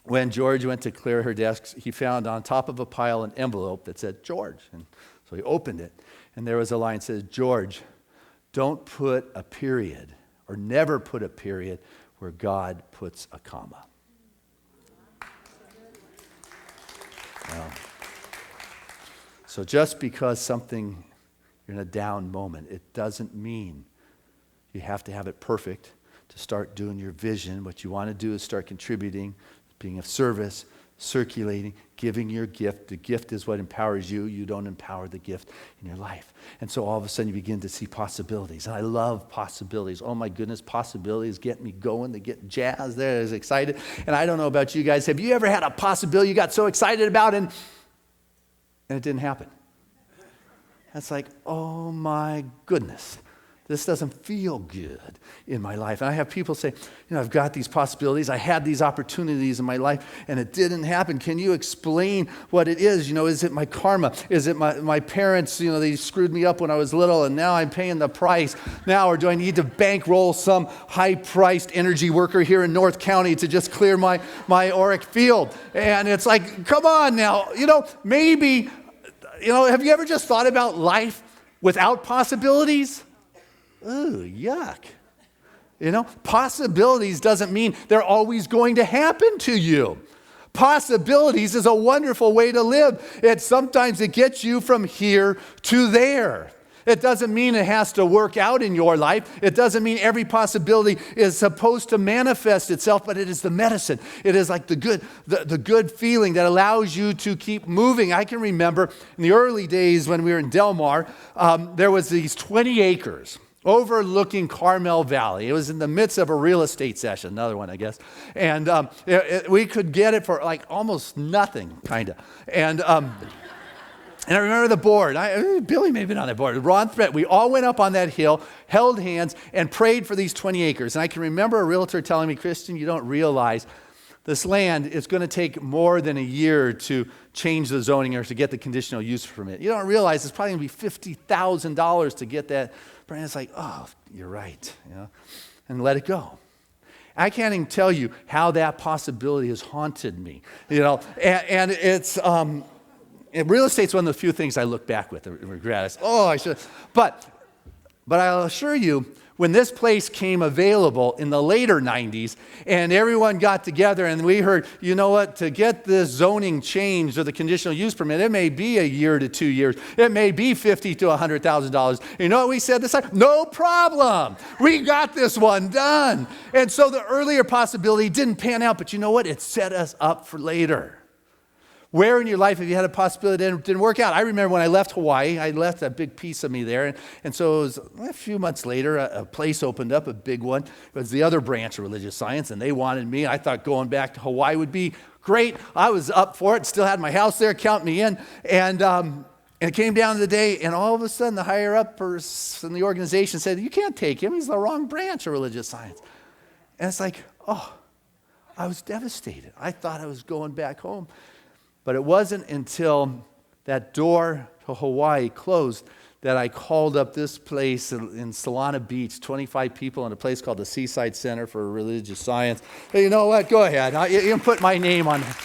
when George went to clear her desk, he found on top of a pile an envelope that said George. And so he opened it, and there was a line that says, George, don't put a period, or never put a period where God puts a comma. So just because you're in a down moment, it doesn't mean you have to have it perfect to start doing your vision. What you want to do is start contributing, being of service, circulating, giving your gift. The gift is what empowers you. You don't empower the gift in your life. And so all of a sudden you begin to see possibilities. And I love possibilities. Oh my goodness, possibilities get me going. They get jazzed. They're as excited. And I don't know about you guys. Have you ever had a possibility you got so excited about and it didn't happen? That's like, oh my goodness. This doesn't feel good in my life. And I have people say, I've got these possibilities. I had these opportunities in my life, and it didn't happen. Can you explain what it is? Is it my karma? Is it my parents, they screwed me up when I was little, and now I'm paying the price now? Or do I need to bankroll some high-priced energy worker here in North County to just clear my auric field? And it's like, come on now. Maybe, have you ever just thought about life without possibilities? Ooh, yuck. Possibilities doesn't mean they're always going to happen to you. Possibilities is a wonderful way to live. Sometimes it gets you from here to there. It doesn't mean it has to work out in your life. It doesn't mean every possibility is supposed to manifest itself, but it is the medicine. It is like the good feeling that allows you to keep moving. I can remember in the early days when we were in Del Mar, there was these 20 acres overlooking Carmel Valley. It was in the midst of a real estate session, another one, I guess. And we could get it for like almost nothing, kind of. And I remember the board. Billy may have been on that board. Ron Threat. We all went up on that hill, held hands, and prayed for these 20 acres. And I can remember a realtor telling me, Christian, you don't realize this land is going to take more than a year to change the zoning or to get the conditional use permit. You don't realize it's probably going to be $50,000 to get that. And it's like, oh, you're right, and let it go. I can't even tell you how that possibility has haunted me, and it's, real estate's one of the few things I look back with and regret. I should, but I'll assure you, when this place came available in the later 90s and everyone got together and we heard, to get this zoning changed or the conditional use permit, it may be a year to 2 years. It may be $50,000 to $100,000. You know what we said this time? No problem. We got this one done. And so the earlier possibility didn't pan out, but you know what? It set us up for later. Where in your life have you had a possibility that didn't work out? I remember when I left Hawaii, I left a big piece of me there. And so it was a few months later, a place opened up, a big one. It was the other branch of religious science, and they wanted me. I thought going back to Hawaii would be great. I was up for it, still had my house there, count me in. And it came down to the day, and all of a sudden the higher-ups in the organization said, you can't take him. He's the wrong branch of religious science. And it's like, I was devastated. I thought I was going back home. But it wasn't until that door to Hawaii closed that I called up this place in Solana Beach, 25 people in a place called the Seaside Center for Religious Science. Hey, you know what? Go ahead. You can put my name on it.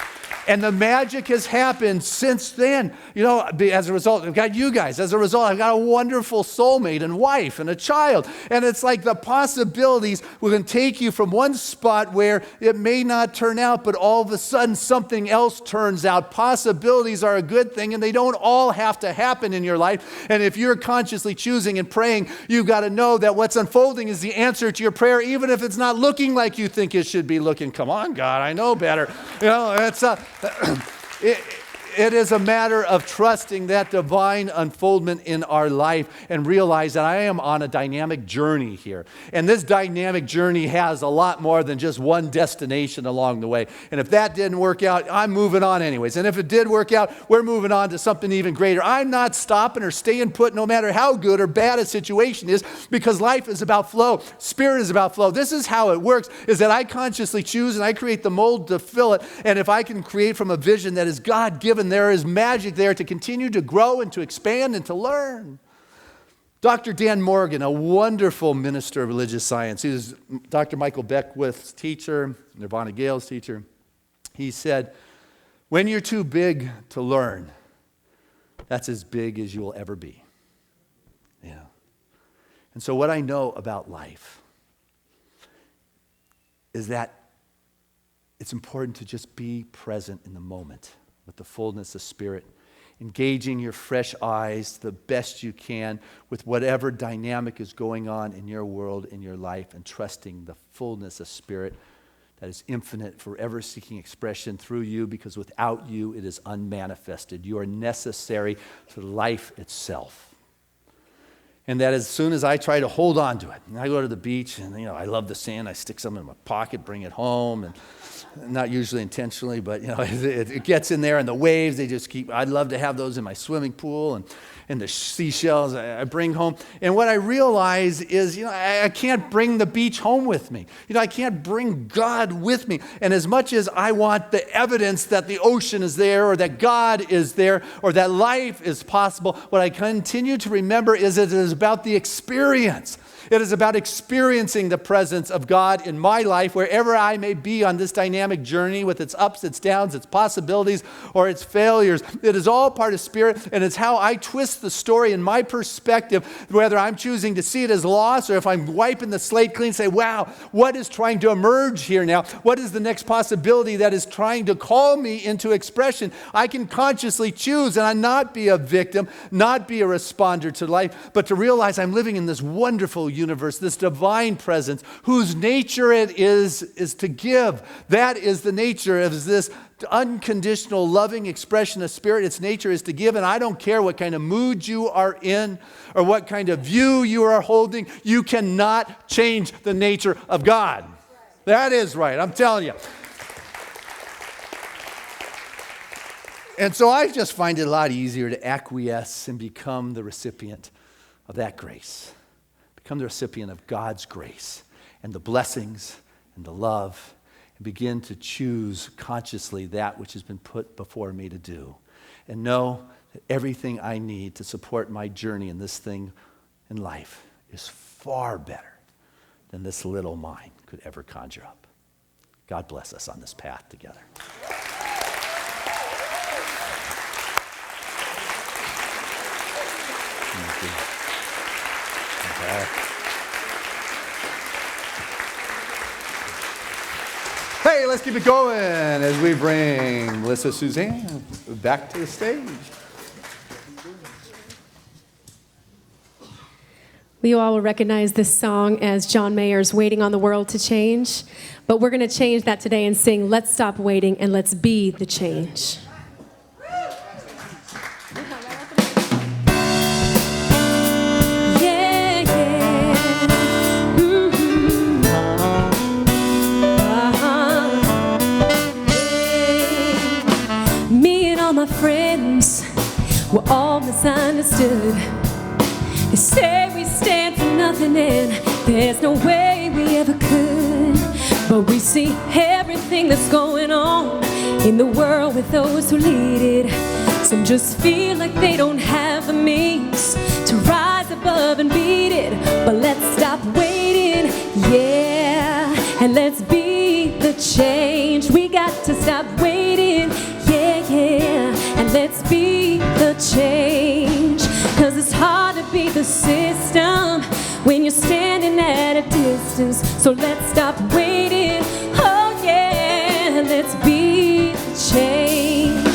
And the magic has happened since then. As a result, I've got you guys. As a result, I've got a wonderful soulmate and wife and a child. And it's like the possibilities will then take you from one spot where it may not turn out, but all of a sudden something else turns out. Possibilities are a good thing, and they don't all have to happen in your life. And if you're consciously choosing and praying, you've got to know that what's unfolding is the answer to your prayer, even if it's not looking like you think it should be looking. Come on, God, I know better. It's It is a matter of trusting that divine unfoldment in our life and realize that I am on a dynamic journey here. And this dynamic journey has a lot more than just one destination along the way. And if that didn't work out, I'm moving on anyways. And if it did work out, we're moving on to something even greater. I'm not stopping or staying put no matter how good or bad a situation is, because life is about flow. Spirit is about flow. This is how it works, is that I consciously choose and I create the mold to fill it. And if I can create from a vision that is God-given, there is magic there to continue to grow and to expand and to learn. Dr. Dan Morgan, a wonderful minister of religious science, he was Dr. Michael Beckwith's teacher, Nirvana Gale's teacher. He said, when you're too big to learn, that's as big as you will ever be. And so what I know about life is that it's important to just be present in the moment with the fullness of Spirit, engaging your fresh eyes the best you can with whatever dynamic is going on in your world, in your life, and trusting the fullness of Spirit that is infinite, forever seeking expression through you, because without you it is unmanifested. You are necessary to life itself. And that as soon as I try to hold on to it, and I go to the beach and I love the sand, I stick some in my pocket, bring it home, and not usually intentionally, but it gets in there, and the waves, they just keep, I'd love to have those in my swimming pool, and the seashells I bring home. And what I realize is, I can't bring the beach home with me. I can't bring God with me. And as much as I want the evidence that the ocean is there, or that God is there, or that life is possible, what I continue to remember is that it is about the experience. It is about experiencing the presence of God in my life, wherever I may be on this dynamic journey with its ups, its downs, its possibilities, or its failures. It is all part of spirit, and it's how I twist the story in my perspective, whether I'm choosing to see it as loss or if I'm wiping the slate clean and say, wow, what is trying to emerge here now? What is the next possibility that is trying to call me into expression? I can consciously choose and not be a victim, not be a responder to life, but to realize I'm living in this wonderful universe, this divine presence, whose nature it is to give. That is the nature of this unconditional, loving expression of spirit. Its nature is to give, and I don't care what kind of mood you are in or what kind of view you are holding. You cannot change the nature of God. That is right, I'm telling you. And so I just find it a lot easier to acquiesce and become the recipient of that grace. Become the recipient of God's grace and the blessings and the love, and begin to choose consciously that which has been put before me to do. And know that everything I need to support my journey in this thing in life is far better than this little mind could ever conjure up. God bless us on this path together. Thank you. Hey, let's keep it going as we bring Melissa Suzanne back to the stage. We all will recognize this song as John Mayer's Waiting on the World to Change, but we're going to change that today and sing Let's Stop Waiting and Let's Be the Change. My friends were all misunderstood. They say we stand for nothing and there's no way we ever could. But we see everything that's going on in the world with those who lead it. Some just feel like they don't have the means to rise above and beat it. But let's stop waiting, yeah, and let's be the change. We got to stop waiting, yeah, and let's be the change. 'Cause it's hard to beat the system when you're standing at a distance. So let's stop waiting, oh yeah, let's be the change.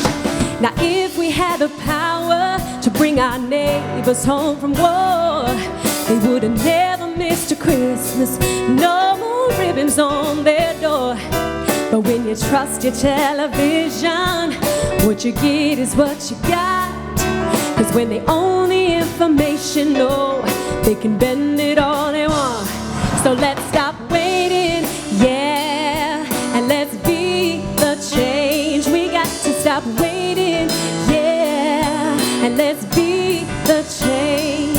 Now if we had the power to bring our neighbors home from war, they would have never missed a Christmas, no more ribbons on their door. But when you trust your television, what you get is what you got. 'Cause when they own the information, no, they can bend it all they want. So let's stop waiting, yeah, and let's be the change. We got to stop waiting, yeah, and let's be the change.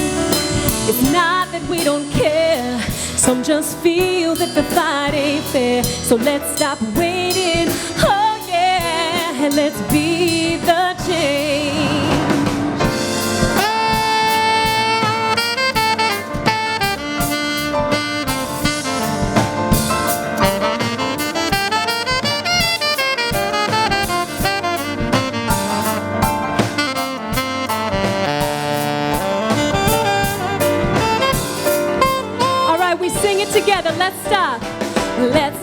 It's not that we don't care, some just feel that the fight ain't fair. So let's stop waiting, oh yeah, and let's be the change. Together, let's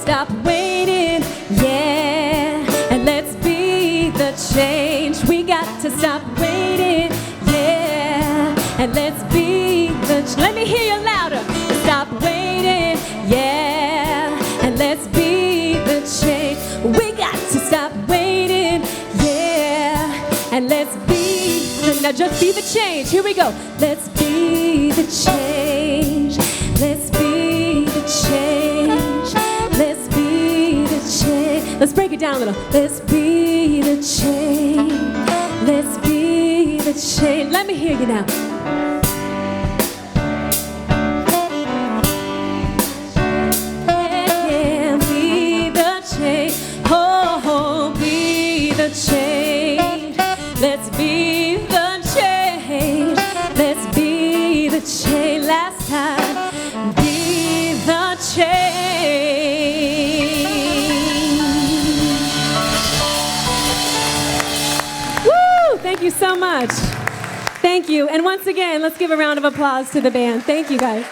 stop waiting, yeah, and let's be the change. We got to stop waiting, yeah, and let's be the let me hear you louder. Stop waiting, yeah, and let's be the change. We got to stop waiting, yeah, and let's be now just be the change. Here we go. Let's be the change. Let's be the change. Let's be the change. Let's break it down a little. Let's be the change. Let's be the change. Let me hear you now. Yeah, be the change. Oh, be the change. Let's be the change. Let's be the change. Last time, be the change. Woo! Thank you so much. Thank you. And once again, let's give a round of applause to the band. Thank you, guys.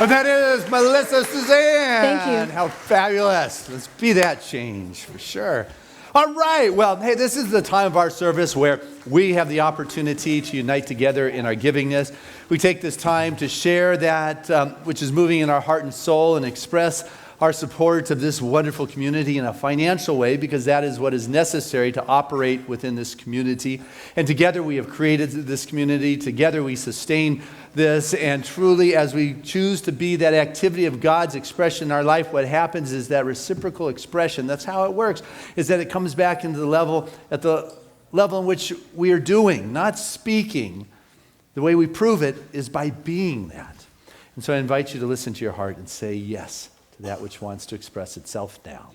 And that is Melissa Suzanne. Thank you. How fabulous. Let's be that change for sure. All right. Well, hey, this is the time of our service where we have the opportunity to unite together in our givingness. We take this time to share that which is moving in our heart and soul and express our support of this wonderful community in a financial way, because that is what is necessary to operate within this community. And together we have created this community. Together we sustain this. And truly, as we choose to be that activity of God's expression in our life, what happens is that reciprocal expression. That's how it works, is that it comes back into the level, at the level in which we are doing, not speaking. The way we prove it is by being that. And so I invite you to listen to your heart and say yes to that which wants to express itself now.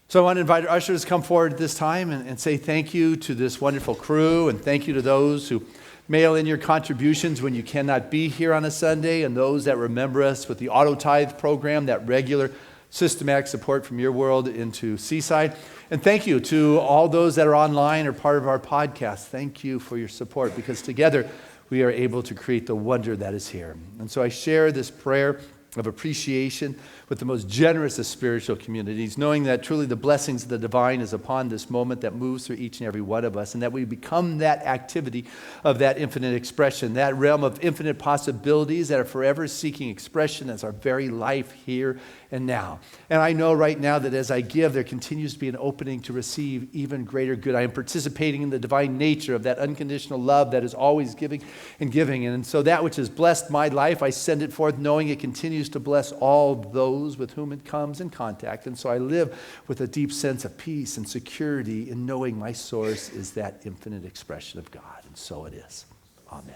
So I want to invite our ushers to come forward at this time and say thank you to this wonderful crew, and thank you to those who mail in your contributions when you cannot be here on a Sunday, and those that remember us with the auto tithe program, that regular systematic support from your world into Seaside. And thank you to all those that are online or part of our podcast. Thank you for your support, because together we are able to create the wonder that is here. And so I share this prayer of appreciation with the most generous of spiritual communities, knowing that truly the blessings of the divine is upon this moment that moves through each and every one of us, and that we become that activity of that infinite expression, that realm of infinite possibilities that are forever seeking expression as our very life here and now. And I know right now that as I give, there continues to be an opening to receive even greater good. I am participating in the divine nature of that unconditional love that is always giving and giving. And so that which has blessed my life, I send it forth knowing it continues to bless all those with whom it comes in contact. And so I live with a deep sense of peace and security in knowing my source is that infinite expression of God. And so it is. Amen.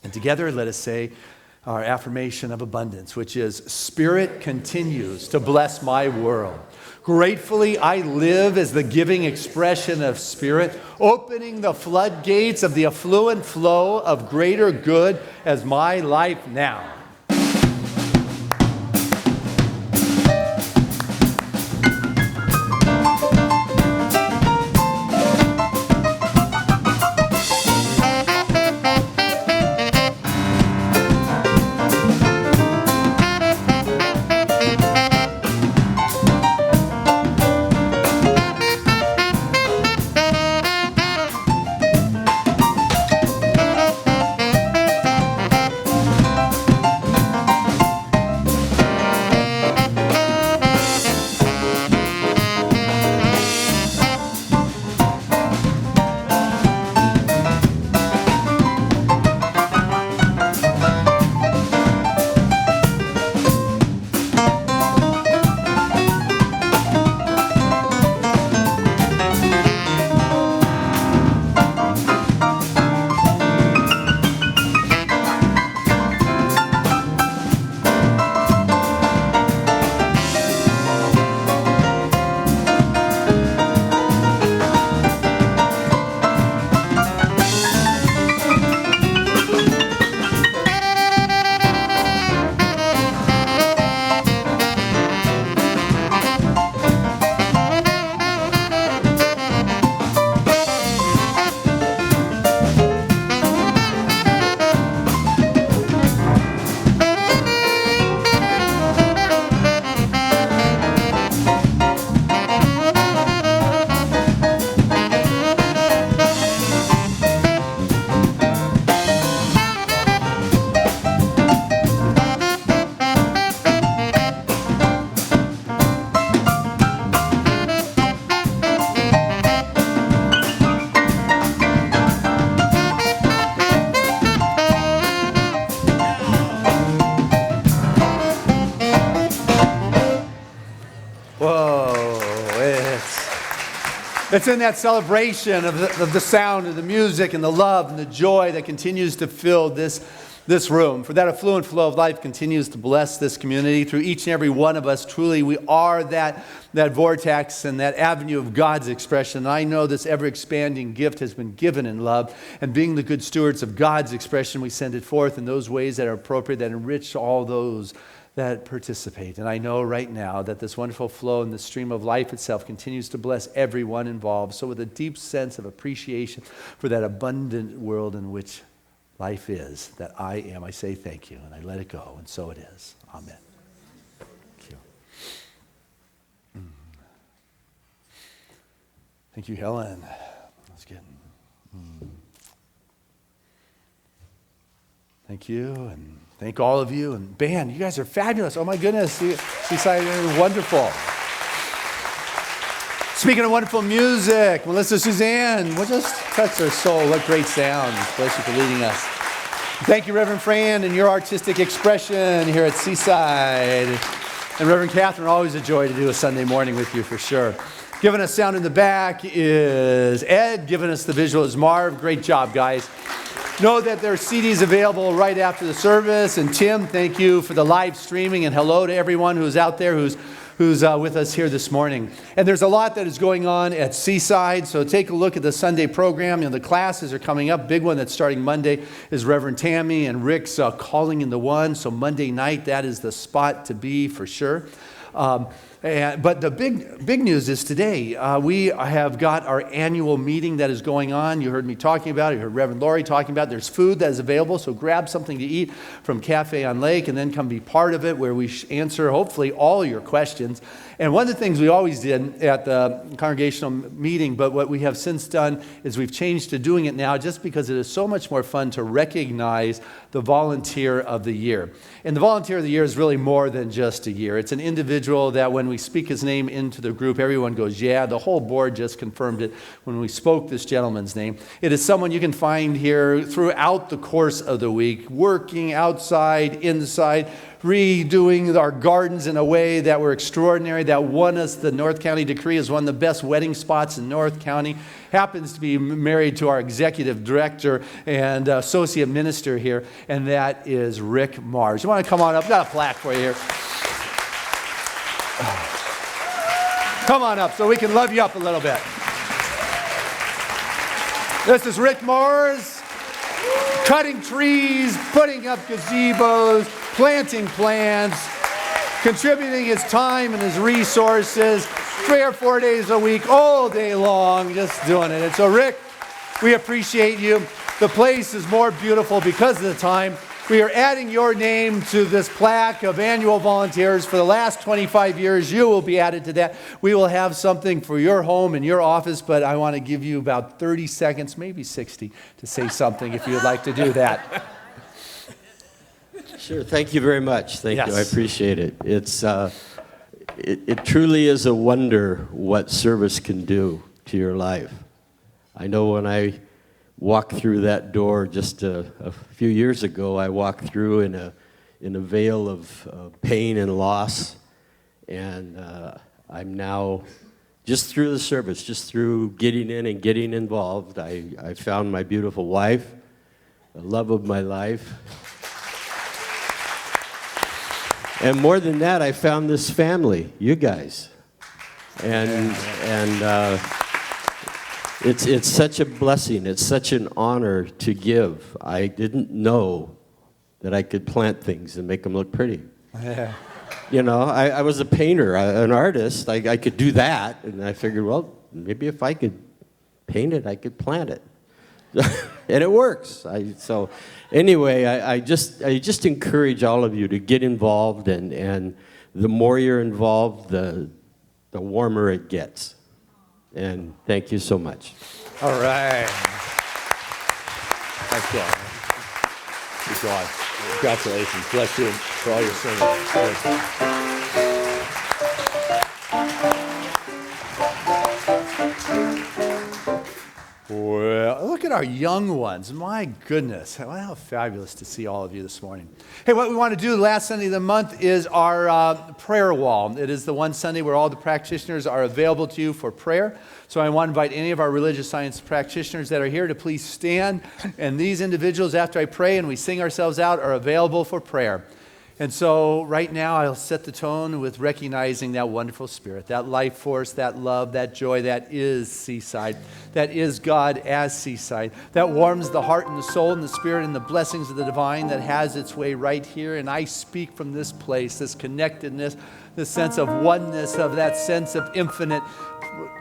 And together let us say our affirmation of abundance, which is, Spirit continues to bless my world. Gratefully, I live as the giving expression of Spirit, opening the floodgates of the affluent flow of greater good as my life now. Whoa, it's in that celebration of the sound and the music and the love and the joy that continues to fill this room. For that affluent flow of life continues to bless this community through each and every one of us. Truly, we are that vortex and that avenue of God's expression. And I know this ever-expanding gift has been given in love. And being the good stewards of God's expression, we send it forth in those ways that are appropriate, that enrich all those that participate. And I know right now that this wonderful flow and the stream of life itself continues to bless everyone involved. So with a deep sense of appreciation for that abundant world in which life is, that I am, I say thank you, and I let it go, and so it is. Amen. Thank you. Thank you, Helen. That's good. Thank you, and thank all of you. And band, you guys are fabulous. Oh my goodness, Seaside, you're wonderful. Speaking of wonderful music, Melissa Suzanne, what just touched our soul. What great sound. Bless you for leading us. Thank you, Reverend Fran, and your artistic expression here at Seaside. And Reverend Catherine, always a joy to do a Sunday morning with you for sure. Giving us sound in the back is Ed. Giving us the visual is Marv. Great job, guys. Know that there are CDs available right after the service. And Tim, thank you for the live streaming. And hello to everyone who's out there who's with us here this morning. And there's a lot that is going on at Seaside, so take a look at the Sunday program. You know, the classes are coming up. Big one that's starting Monday is Reverend Tammy and Rick's Calling in the One. So Monday night, that is the spot to be for sure. But the big news is today, we have got our annual meeting that is going on. You heard me talking about it. You heard Reverend Laurie talking about it. There's food that is available, so grab something to eat from Cafe on Lake and then come be part of it where we answer, hopefully, all your questions. And one of the things we always did at the congregational meeting, but what we have since done is we've changed to doing it now just because it is so much more fun to recognize the volunteer of the year. And the volunteer of the year is really more than just a year. It's an individual that when we speak his name into the group, everyone goes, yeah, the whole board just confirmed it when we spoke this gentleman's name. It is someone you can find here throughout the course of the week, working outside, inside, redoing our gardens in a way that were extraordinary, that won us the North County decree as one of the best wedding spots in North County. Happens to be married to our executive director and associate minister here, and that is Rick Mars. You want to come on up? Got a plaque for you here. Come on up so we can love you up a little bit. This is Rick Mars, cutting trees, putting up gazebos, planting plants, contributing his time and his resources 3 or 4 days a week, all day long, just doing it. And so, Rick, we appreciate you. The place is more beautiful because of the time. We are adding your name to this plaque of annual volunteers. For the last 25 years, you will be added to that. We will have something for your home and your office, but I want to give you about 30 seconds, maybe 60, to say something if you would like to do that. Sure. Thank you very much. Thank Yes. you. I appreciate it. It truly is a wonder what service can do to your life. I know when I walked through that door just a few years ago, I walked through in a veil of pain and loss, and I'm now, just through the service, just through getting in and getting involved, I found my beautiful wife, the love of my life. And more than that, I found this family, you guys. And it's such a blessing. It's such an honor to give. I didn't know that I could plant things and make them look pretty. Yeah. You know, I was a painter, an artist. I could do that. And I figured, well, maybe if I could paint it, I could plant it. And it works. So anyway, I just encourage all of you to get involved, and the more you're involved, the warmer it gets. And thank you so much. All right. Thank you. Good job. Congratulations. Bless you for all your service. Well, look at our young ones. My goodness. Well, how fabulous to see all of you this morning. Hey, what we want to do last Sunday of the month is our prayer wall. It is the one Sunday where all the practitioners are available to you for prayer. So I want to invite any of our religious science practitioners that are here to please stand. And these individuals, after I pray and we sing ourselves out, are available for prayer. And so right now I'll set the tone with recognizing that wonderful spirit, that life force, that love, that joy that is Seaside, that is God as Seaside, that warms the heart and the soul and the spirit and the blessings of the divine that has its way right here. And I speak from this place, this connectedness, this sense of oneness, of that sense of infinite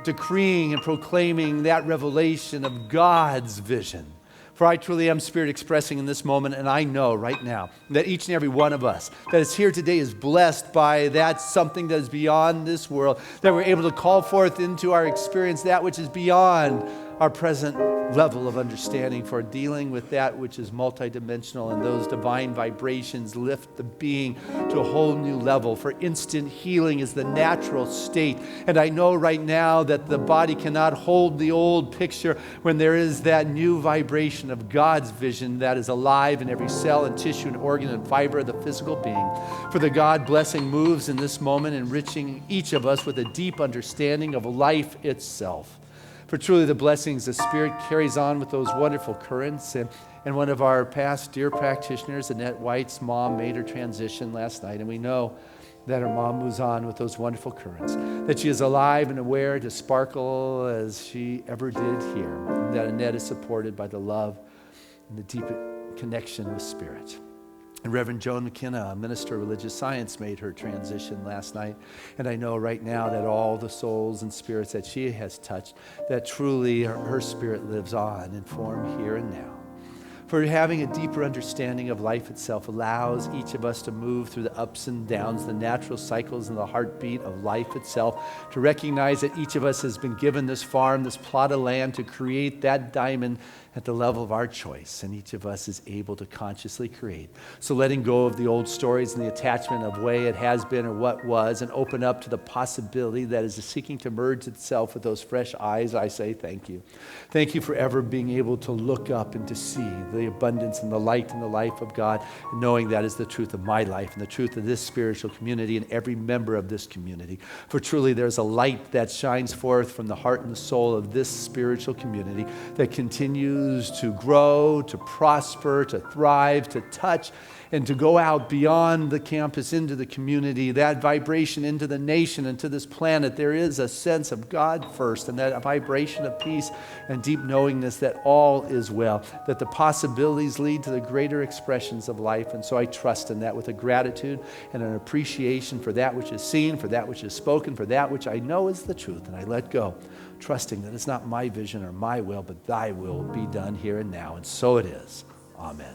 decreeing and proclaiming that revelation of God's vision. For I truly am Spirit expressing in this moment, and I know right now that each and every one of us that is here today is blessed by that something that is beyond this world, that we're able to call forth into our experience that which is beyond our present level of understanding, for dealing with that which is multidimensional, and those divine vibrations lift the being to a whole new level. For instant healing is the natural state. And I know right now that the body cannot hold the old picture when there is that new vibration of God's vision that is alive in every cell and tissue and organ and fiber of the physical being. For the God blessing moves in this moment, enriching each of us with a deep understanding of life itself. For truly the blessings, the Spirit carries on with those wonderful currents. And one of our past dear practitioners, Annette White's mom, made her transition last night. And we know that her mom moves on with those wonderful currents, that she is alive and aware to sparkle as she ever did here. And that Annette is supported by the love and the deep connection with Spirit. And Reverend Joan McKenna, a minister of religious science, made her transition last night. And I know right now that all the souls and spirits that she has touched, that truly her spirit lives on in form here and now. For having a deeper understanding of life itself allows each of us to move through the ups and downs, the natural cycles and the heartbeat of life itself, to recognize that each of us has been given this farm, this plot of land, to create that diamond at the level of our choice, and each of us is able to consciously create. So letting go of the old stories and the attachment of way it has been or what was, and open up to the possibility that is seeking to merge itself with those fresh eyes, I say thank you. Thank you for ever being able to look up and to see the abundance and the light and the life of God, and knowing that is the truth of my life and the truth of this spiritual community and every member of this community. For truly there's a light that shines forth from the heart and the soul of this spiritual community that continues to grow, to prosper, to thrive, to touch, and to go out beyond the campus into the community, that vibration into the nation and to this planet. There is a sense of God first, and that vibration of peace and deep knowingness that all is well, that the possibilities lead to the greater expressions of life. And so I trust in that with a gratitude and an appreciation for that which is seen, for that which is spoken, for that which I know is the truth. And I let go, trusting that it's not my vision or my will, but thy will be done here and now. And so it is. Amen.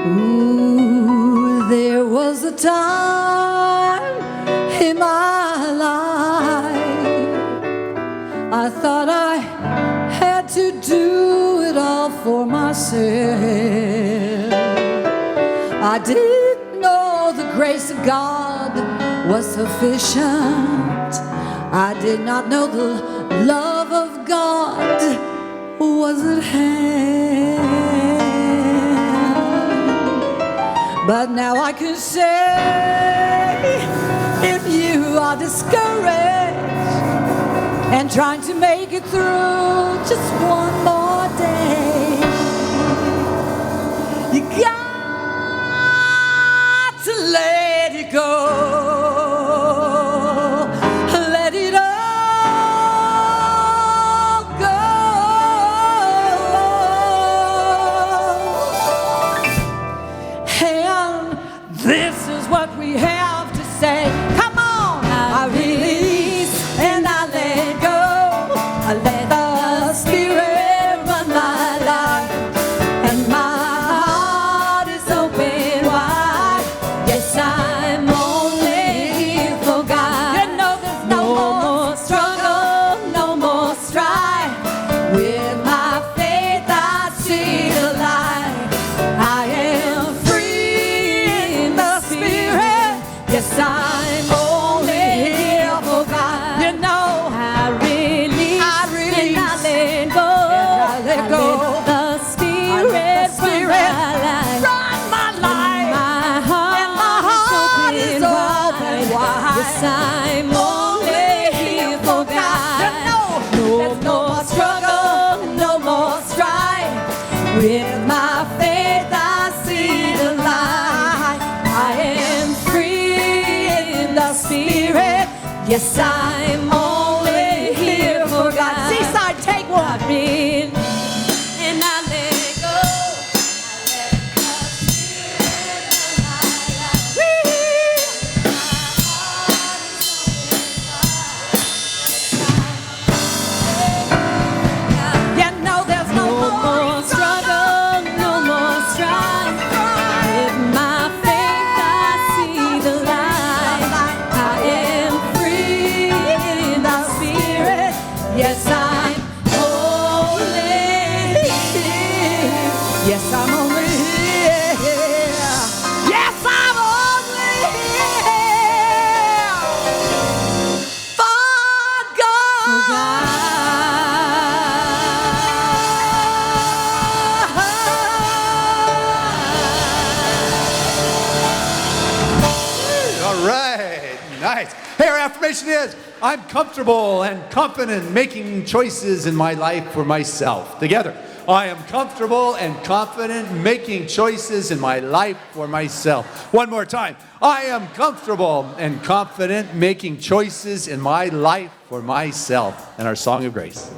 Ooh, there was a time in my life I thought I had to do it all for myself. I didn't know the grace of God was sufficient. I did not know the love of God was at hand. But now I can say, if you are discouraged and trying to make it through just one more day, you got to let it go. Let it all go. And this is what we have to say. Come on, I release and I let go. I let the Spirit run my life, and my heart is open wide. Yes, I'm only here for God. You know there's no more struggle, no more strife. With my faith I see the light. I am free in the Spirit. Yes, I'm Yes, I'm only here for God. Seaside, take one. I read and I let go. You know there's no more Struggle, no more strife. With my faith, I see the light. I am free in the spirit. Yes, I'm holy. Yes, I'm only here. Yes, I'm only here for All right, nice. Hey, our affirmation is, I'm comfortable and confident making choices in my life for myself. Together, I am comfortable and confident making choices in my life for myself. One more time. I am comfortable and confident making choices in my life for myself. And our song of grace.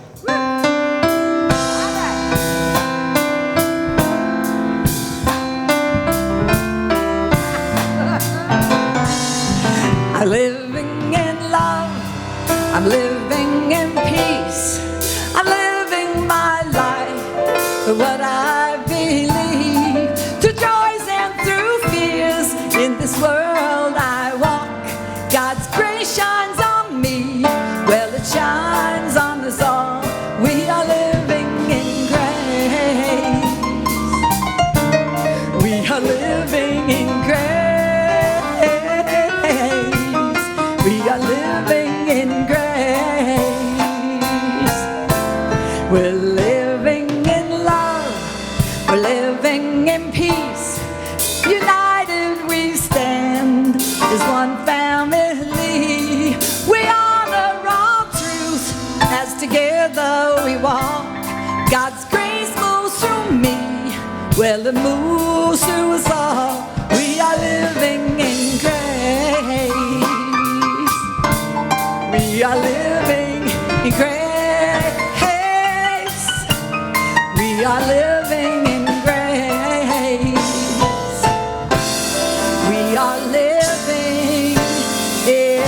I'm living in love. I'm living in peace. I'm living my life for what I believe. Through joys and through fears, in this world I walk. God's grace shines on me. Well, it shines on us all. We are living in grace. We are living in grace. We are living in grace. We're living in love. We're living in peace. United we stand as one family. We honor our truth as together we walk. God's grace moves through me. Well, it moves through us all. We are living in grace. We are living in grace. We are living in grace. We are living in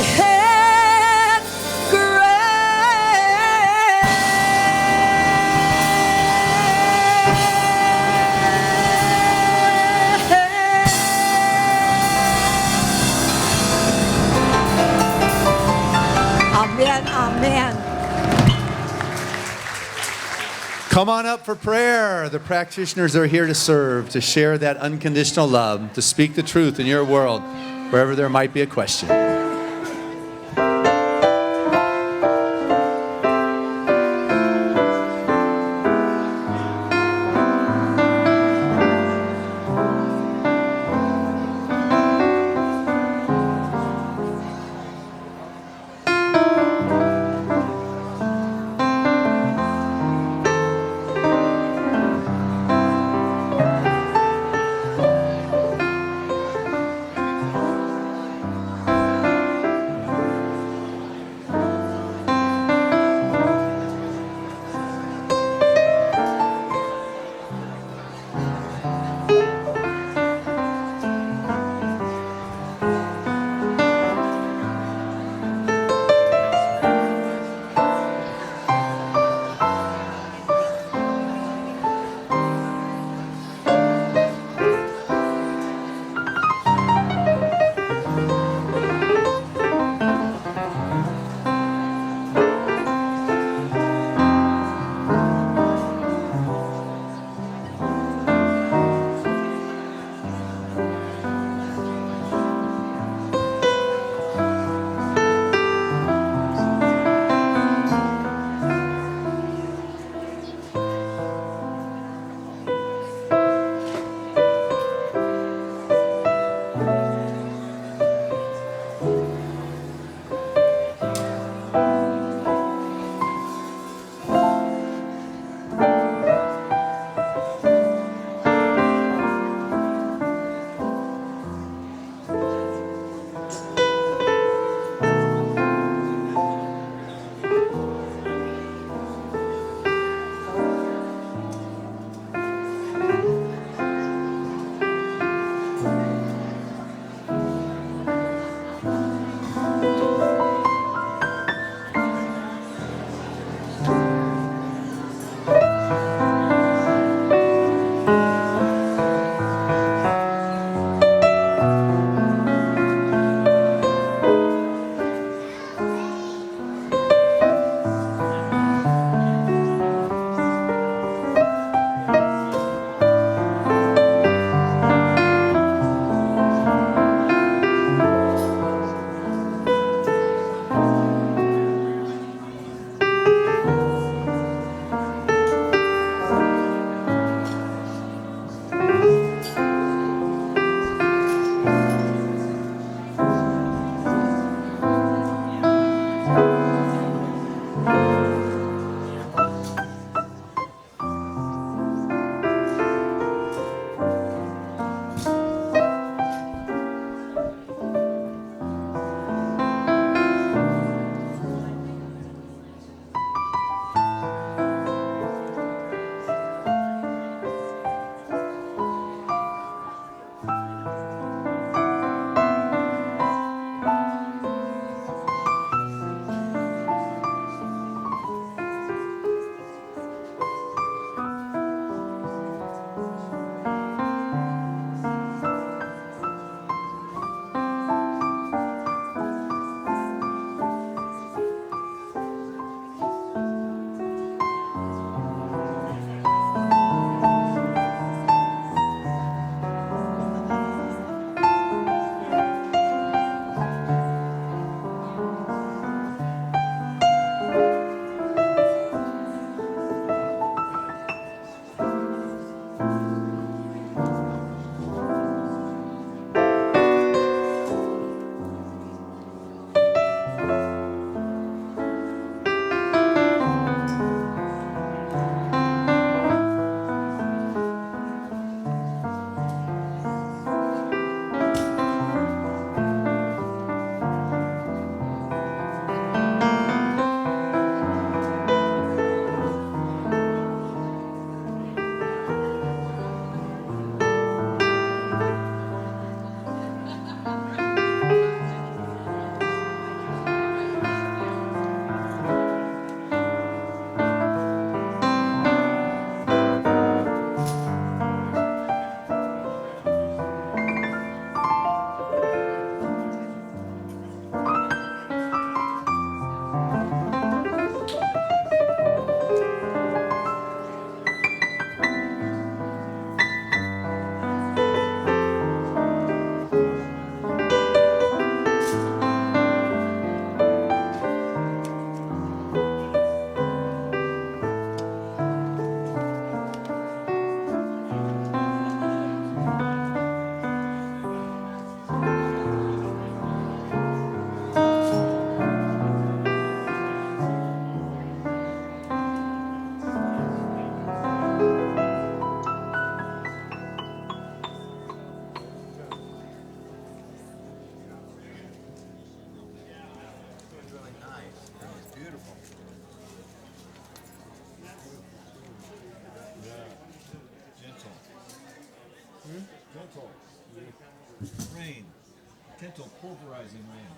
Amen, amen. Come on up for prayer. The practitioners are here to serve, to share that unconditional love, to speak the truth in your world, wherever there might be a question. Rain. Gentle, pulverizing rain.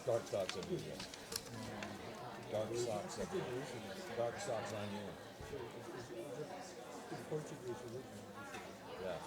Dark socks on you. Dark socks on you. Dark socks on you. Yeah.